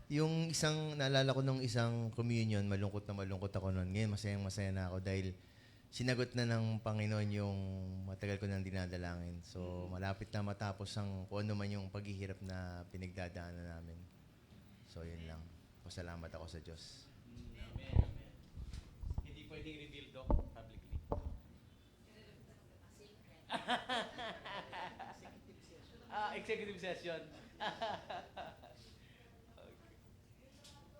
yung isang, naalala ko nung isang communion, malungkot ako noon. Ngayon, masayang-masaya na ako dahil sinagot na ng Panginoon yung matagal ko nang dinadalangin. So, malapit na matapos ang kung ano man yung paghihirap na pinagdadaanan namin. So, yun lang. Pasalamat ako sa Diyos. Hindi pwedeng reveal, Doc, publicly. Executive session. Okay.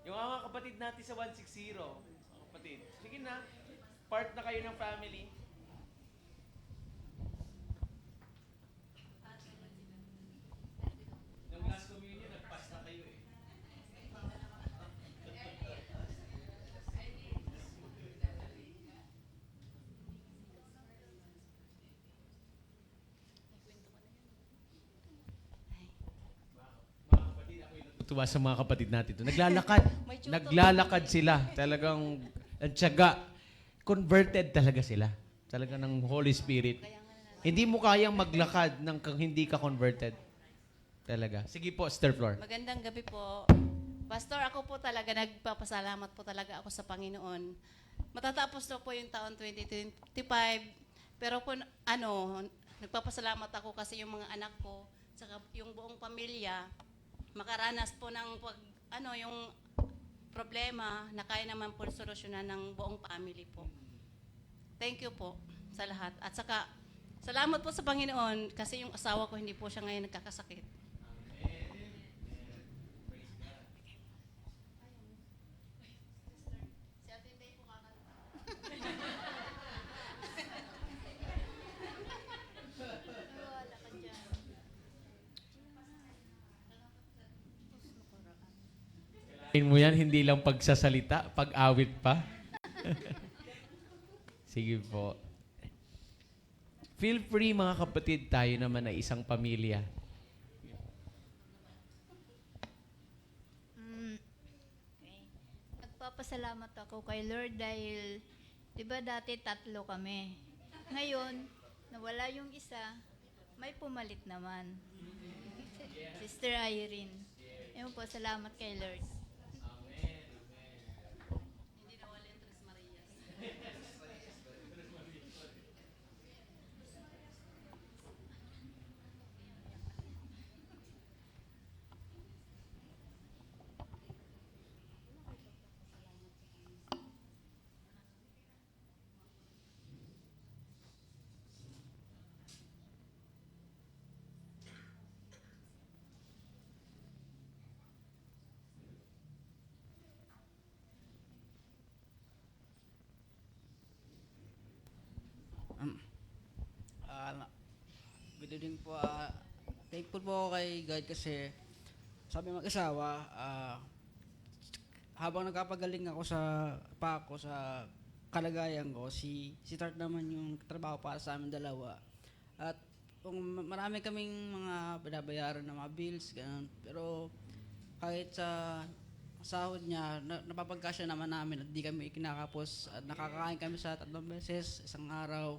Yung mga kapatid natin sa 160, mga kapatid, sige na, part na kayo ng family. Nung last communion, nag-pass na kayo eh. Tuwa sa mga kapatid natin to. Naglalakad. Naglalakad sila. Talagang ang tiyaga. Converted talaga sila. Talaga ng Holy Spirit. Hindi mo kayang maglakad ng hindi ka converted. Talaga. Sige po, Sister Flor. Magandang gabi po. Pastor, ako po talaga, nagpapasalamat po talaga ako sa Panginoon. Matatapos na po yung taon 2025. Pero po, nagpapasalamat ako kasi yung mga anak ko, saka yung buong pamilya, makaranas po ng yung problema na kaya naman po solusyonan ng buong family po. Thank you po sa lahat. At saka, salamat po sa Panginoon kasi yung asawa ko hindi po siya ngayon nagkakasakit. Mo yan, hindi lang pagsasalita, pag-awit pa. Sige po. Feel free mga kapatid, tayo naman ay isang pamilya. Okay. Nagpapasalamat ako kay Lord dahil, di ba dati 3 kami. Ngayon, nawala yung isa, may pumalit naman. Sister Irene. Ayun po, salamat kay Lord. Good evening po. Thankful po ako kay God kasi sabi mag-asawa, habang nagpapagaling ako sa kalagayan ko, si Tart naman yung trabaho para sa amin dalawa. At kung marami kaming mga binabayaran na mga bills, ganun. Pero kahit sa sahod niya, napapagkasya naman namin at di kami kinakapos. At nakakakain kami sa 3 beses, isang araw.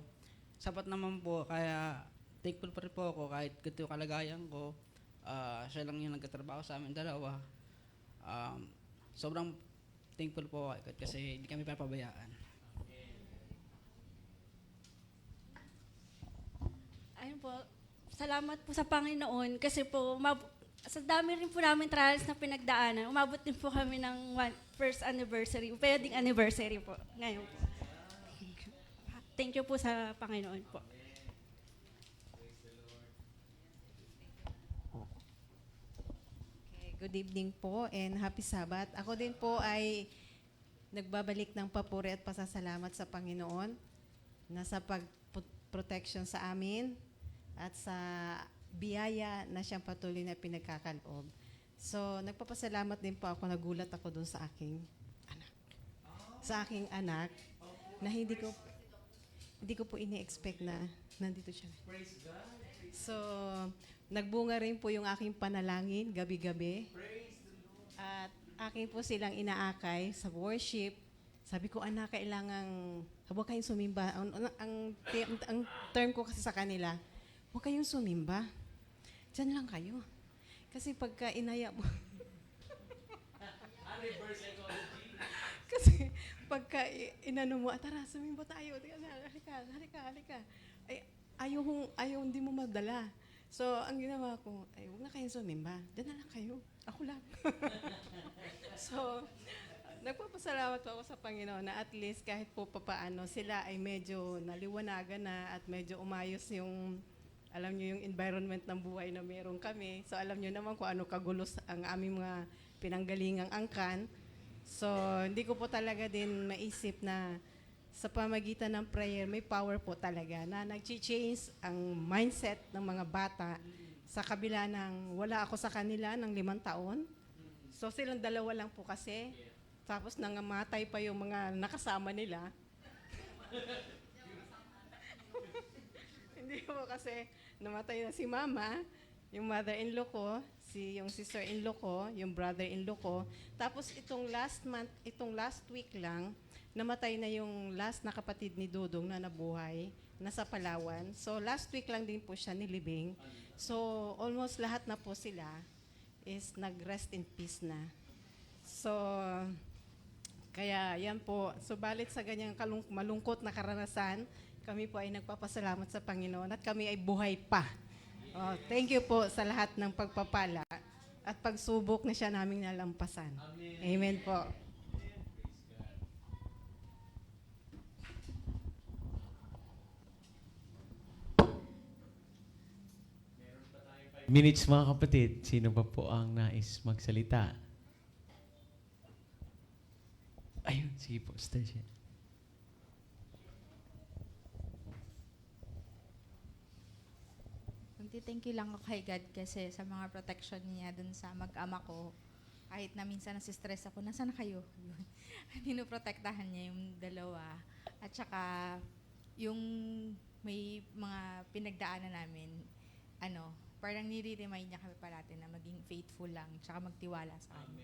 Sapat naman po, kaya thankful pa rin po ako kahit ganito yung kalagayan ko. Siya lang yung nagkatrabaho sa amin dalawa. Sobrang thankful po ako kasi hindi kami papabayaan. Ayun po, salamat po sa Panginoon kasi po sa dami rin po namin trials na pinagdaanan, umabot din po kami ng first anniversary, wedding anniversary po ngayon po. Thank you po sa Panginoon po. Okay, good evening po and happy Sabbath. Ako din po ay nagbabalik ng papuri at pasasalamat sa Panginoon na sa pag-protection sa amin at sa biyaya na siyang patuloy na pinagkakaloob. So, nagpapasalamat din po ako, nagulat ako doon sa aking anak. Sa aking anak na hindi ko po ini-expect na nandito siya. So, nagbunga rin po yung aking panalangin gabi-gabi. At aking po silang inaakay sa worship. Sabi ko, anak, kailangang huwag kayong sumimba. Ang term ko kasi sa kanila, huwag kayong sumimba. Diyan lang kayo. Kasi pagka inaya mo... Kasi pagka inano mo, tara, sumimba tayo. Halika. Ayaw, hindi mo madala. So, ang ginawa ko, ay, huwag na kayong sumimba. Diyan na lang kayo. Ako lang. So, nagpapasalamat po ako sa Panginoon na at least kahit po papaano, sila ay medyo naliwanagan na at medyo umayos yung, alam nyo, yung environment ng buhay na meron kami. So, alam nyo naman kung ano kagulos ang aming mga pinanggalingang angkan. So, hindi ko po talaga din maisip na sa pamagitan ng prayer, may power po talaga na nag-change ang mindset ng mga bata sa kabila ng wala ako sa kanila ng 5 taon. So, silang dalawa lang po kasi. Tapos nangamatay pa yung mga nakasama nila. Hindi po kasi namatay na si mama, yung mother-in-law ko, yung sister-in-law ko, yung brother-in-law ko. Tapos itong last week lang, namatay na yung last na kapatid ni Dudong na nabuhay, nasa Palawan. So last week lang din po siya nilibing. So almost lahat na po sila is nag-rest in peace na. So, kaya yan po. Subalit sa ganyang malungkot na karanasan, kami po ay nagpapasalamat sa Panginoon at kami ay buhay pa. Oh, thank you po sa lahat ng pagpapala at pagsubok na siya naming nalampasan. Amen po. Minutes mga kapatid, sino pa po ang nais magsalita? Ayun, sige po, Stasha. Thank you lang ako kay God kasi sa mga protection niya dun sa mag-ama ko. Kahit na minsan nasistress ako, nasaan na kayo? Pinoprotektahan niya yung dalawa. At saka, yung may mga pinagdaanan namin, parang nire-remind niya kami parati na maging faithful lang, tsaka magtiwala sa kanya.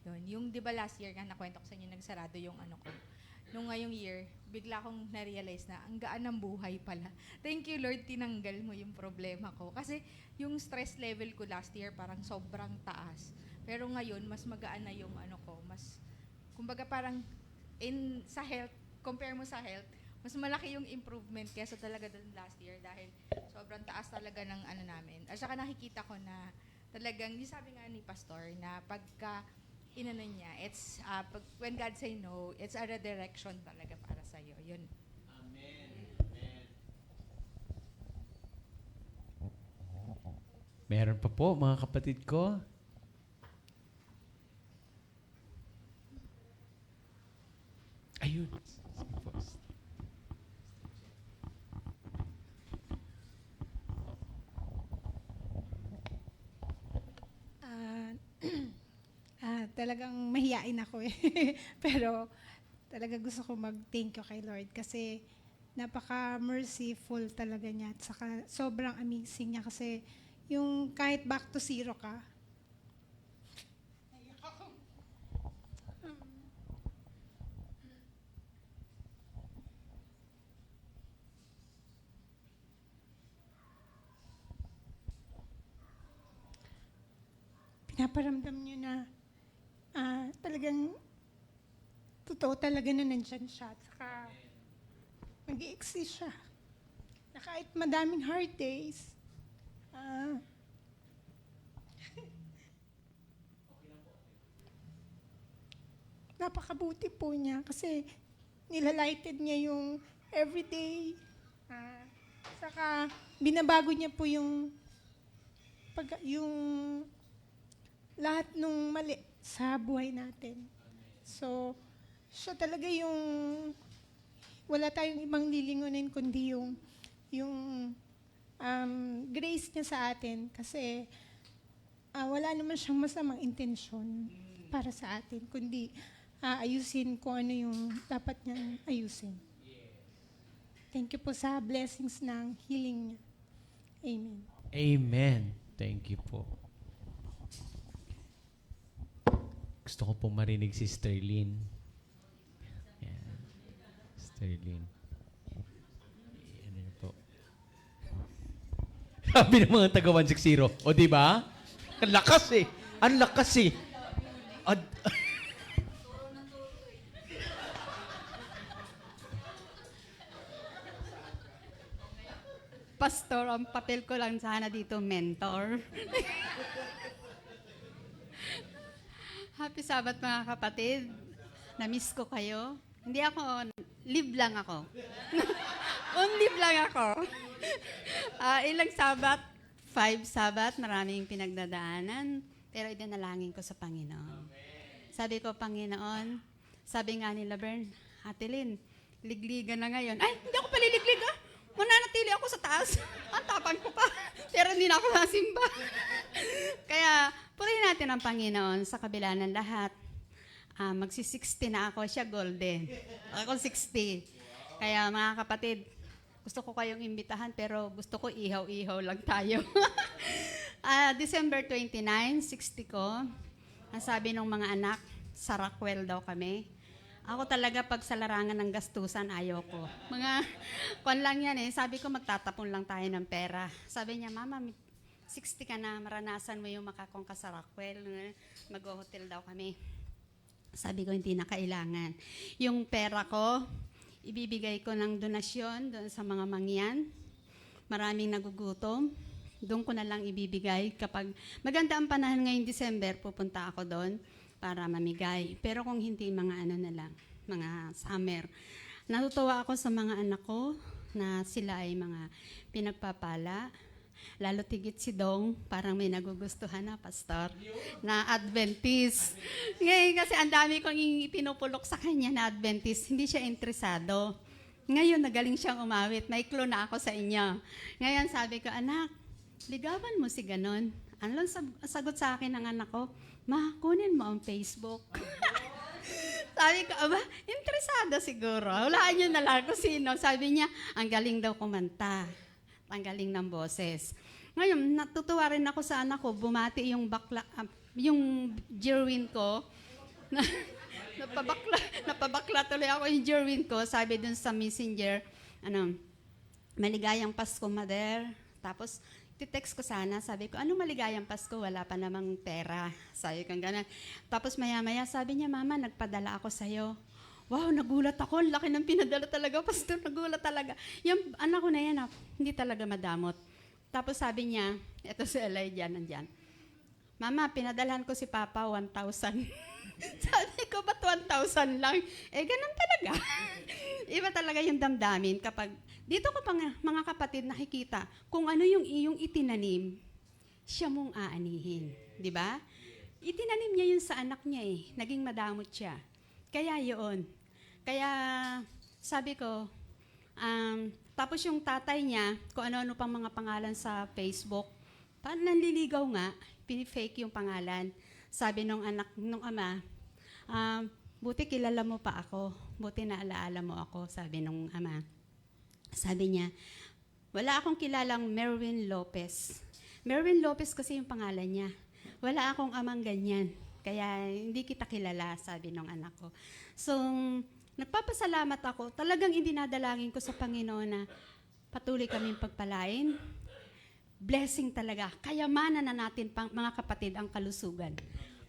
Yun. Yung, di ba last year nga, nakwento ko sa inyo, nagsarado yung ko. Nung ngayong year, bigla akong na-realize na ang gaan ng buhay pala. Thank you, Lord, tinanggal mo yung problema ko. Kasi yung stress level ko last year parang sobrang taas. Pero ngayon, mas magaan na yung ko. Mas, kumbaga parang sa health, compare mo sa health, mas malaki yung improvement kaysa talaga dun last year dahil sobrang taas talaga ng namin. At saka nakikita ko na talagang, yung sabi nga ni Pastor, na pagka niya, it's, when God say no, it's a redirection talaga para sa'yo. Yun. Amen. Amen. Meron pa po, mga kapatid ko. Ayun. Sige po. talagang mahiyain ako eh. Pero talaga gusto ko mag-thank you kay Lord kasi napaka-merciful talaga niya at saka sobrang amazing niya kasi yung kahit back to zero ka, pinaparamdam niyo na talagang totoo talaga na nandyan siya at saka mag-i-exist siya. Na kahit madaming hard days, napakabuti po niya kasi nilalighted niya yung everyday. Saka binabago niya po yung lahat nung mali sa buhay natin. So, siya talaga yung wala tayong ibang lilingunin kundi yung grace niya sa atin kasi wala naman siyang masamang intensyon para sa atin kundi ayusin kung ano yung dapat niyang ayusin. Thank you po sa blessings ng healing niya. Amen. Amen. Thank you po. Gusto ko po marinig si Sterling. Yan. Sterling. Yan yun po. Sabi ng mga taga 160. O, di ba? Ang lakas eh. Ang lakas eh. Pastor, ang papel ko lang sana dito, mentor. Happy Sabbath mga kapatid. Na-miss ko kayo. Hindi ako, live lang ako. On-live lang ako. Ilang Sabbath? 5 Sabbath, maraming pinagdadaanan. Pero idinalangin ko sa Panginoon. Sabi ko, Panginoon, sabi nga ni Laverne, Ate Lynn, ligligan na ngayon. Ay, hindi ako paliliglig ah. Mananatili ako sa taas. Ang tapang ko pa. Pero hindi na ako nasimba. Kaya, purihin natin ang Panginoon sa kabila ng lahat. Magsi-60 na ako. Siya golden. Ako 60. Kaya mga kapatid, gusto ko kayong imbitahan pero gusto ko ihaw-ihaw lang tayo. December 29, 60 ko. Ang sabi ng mga anak, sa Rockwell daw kami. Ako talaga pag sa larangan ng gastusan, ayoko. Mga kwan lang yan eh. Sabi ko, magtatapon lang tayo ng pera. Sabi niya, Mama, 60 ka na, maranasan mo yung makakong ka sa Rockwell. Mag-hotel daw kami. Sabi ko, hindi na kailangan. Yung pera ko, ibibigay ko ng donasyon doon sa mga mangyan. Maraming nagugutom. Doon ko na lang ibibigay. Kapag maganda ang panahon ngayong December, pupunta ako doon para mamigay. Pero kung hindi, mga ano na lang, mga summer. Natutuwa ako sa mga anak ko na sila ay mga pinagpapala. Lalo tigit si Dong, parang may nagugustuhan na, Pastor, na Adventist. Ngayon kasi ang dami kong pinupulok sa kanya na Adventist, hindi siya interesado. Ngayon, nagaling siyang umawit. May clue na ako sa inyo. Ngayon, sabi ko, anak, ligawan mo si ganon. Ano lang sagot sa akin ng anak ko? Ma, kunin mo ang Facebook. Sabi ko, aba, interesado siguro. Hulaan niyo na lang kung sino. Sabi niya, ang galing daw kumanta. Ang galing ng boses. Ngayon, natutuwa rin ako sa anak ko. Bumati yung bakla, yung Jerwin ko. Napabakla tuloy ako yung Jerwin ko. Sabi dun sa messenger, maligayang Pasko, Mother. Tapos, titext ko sana, sabi ko, ano maligayang Pasko? Wala pa namang pera. Sabi ko gano'n. Tapos maya-maya, sabi niya, Mama, nagpadala ako sa'yo. Wow, nagulat ako. Laki ng pinadala talaga, Pastor. Nagulat talaga. Yung anak ko na yan, hindi talaga madamot. Tapos sabi niya, eto si Elijah, nandyan. Mama, pinadalhan ko si Papa 1,000. Sabi ko, ba't 1,000 lang? Ganun talaga. Iba talaga yung damdamin kapag dito ko pang mga kapatid nakikita kung ano yung iyong itinanim, siya mong aanihin. Di ba? Itinanim niya yun sa anak niya eh. Naging madamot siya. Kaya yun. Kaya sabi ko, tapos yung tatay niya, kung ano-ano pang mga pangalan sa Facebook, nanliligaw nga, pinifake yung pangalan. sabi nung ama, buti kilala mo pa ako, buti naalaala mo ako, sabi nung ama. Sabi niya, wala akong kilalang Merwin Lopez. Merwin Lopez kasi yung pangalan niya. Wala akong amang ganyan. Kaya hindi kita kilala, sabi ng anak ko. So, nagpapasalamat ako. Talagang idinadalangin ko sa Panginoon na patuloy kaming pagpalain. Blessing talaga. Kayamanan na natin, mga kapatid, ang kalusugan.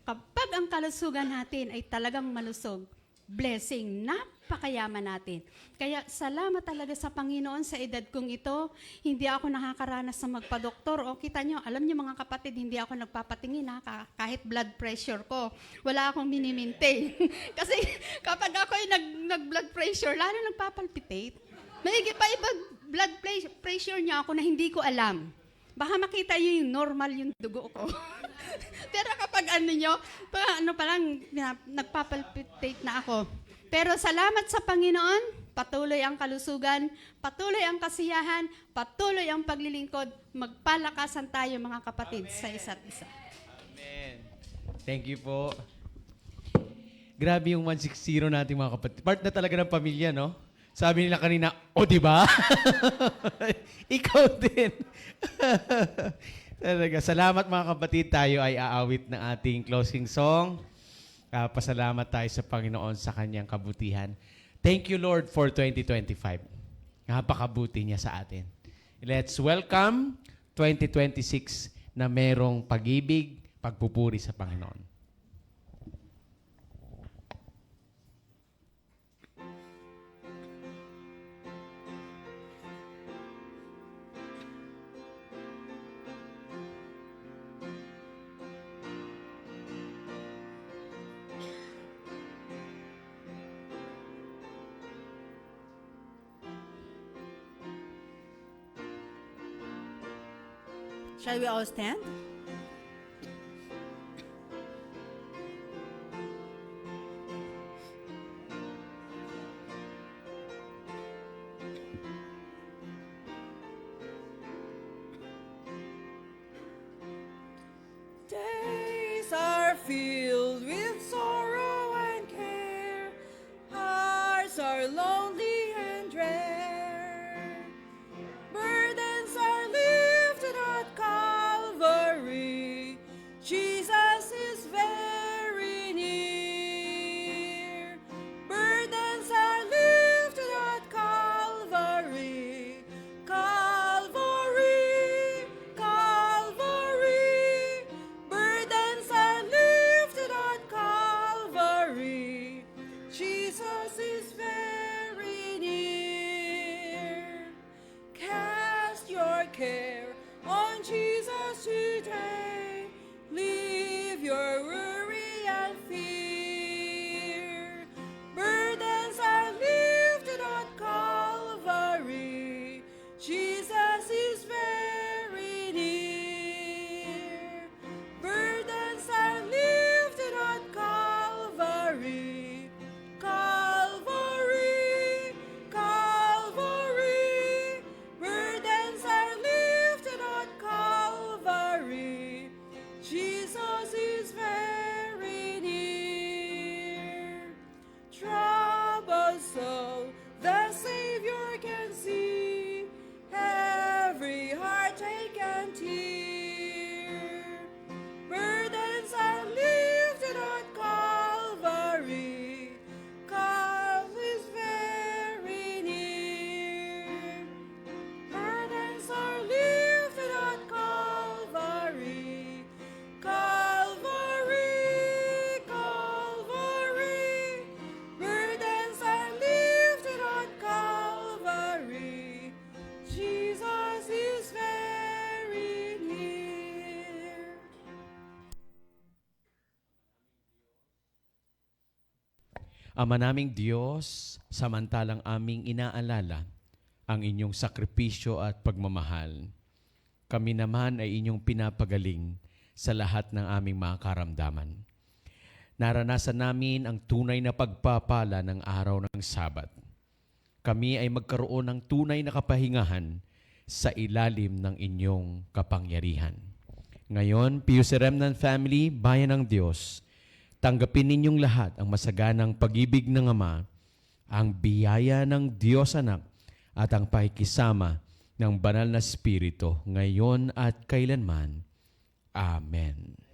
Kapag ang kalusugan natin ay talagang malusog, blessing, napakayaman natin. Kaya salamat talaga sa Panginoon sa edad kong ito. Hindi ako nakakaranas sa magpa-doktor. O kita nyo, alam nyo mga kapatid, hindi ako nagpapatingin kahit blood pressure ko. Wala akong minimaintain. Kasi kapag ako'y nag-blood pressure, lalo nagpapalpitate. May iba blood pressure niya ako na hindi ko alam. Baka makita nyo yung normal yung dugo ko. Pero kapag nagpapalpitate na ako. Pero salamat sa Panginoon, patuloy ang kalusugan, patuloy ang kasiyahan, patuloy ang paglilingkod, magpalakasan tayo mga kapatid sa isa't isa. Amen. Thank you po. Grabe yung 160 natin mga kapatid. Part na talaga ng pamilya, no? Sabi nila kanina, di ba? Ikaw din. Talaga. Salamat mga kapatid. Tayo ay aawit ng ating closing song. Pasalamat tayo sa Panginoon sa kanyang kabutihan. Thank you, Lord, for 2025. Napakabuti niya sa atin. Let's welcome 2026 na merong pag-ibig, pagpupuri sa Panginoon. Shall we all stand? Days are filled with sorrow and care. Hearts are lonely and drear. Burdens are lifted at Calvary. Jesus is very near. Burdens are lifted at Calvary. Calvary, Calvary. Burdens are lifted at Calvary. Jesus is very near. Cast your care on Jesus today. Leave your worry and fear. Burdens are lifted at Calvary. Jesus is very near. Burdens are lifted at Calvary. Calvary, Calvary. Burdens are lifted at Calvary. Jesus is very near. Troubled soul, the Savior can see. Every heartache and tear. Burdens are lifted at Calvary. God is very near. Burdens are lifted at Calvary. Calvary, Calvary. Burdens are lifted at Calvary. Jesus is very near. Ama naming Diyos, samantalang aming inaalala ang inyong sakripisyo at pagmamahal, kami naman ay inyong pinapagaling sa lahat ng aming mga karamdaman. Naranasan namin ang tunay na pagpapala ng araw ng Sabat. Kami ay magkaroon ng tunay na kapahingahan sa ilalim ng inyong kapangyarihan. Ngayon, PUC Remnant Family, Bayan ng Diyos, tanggapin ninyong lahat ang masaganang pag-ibig ng Ama, ang biyaya ng Diyos Anak, at ang pakikisama ng Banal na Espiritu, ngayon at kailanman. Amen.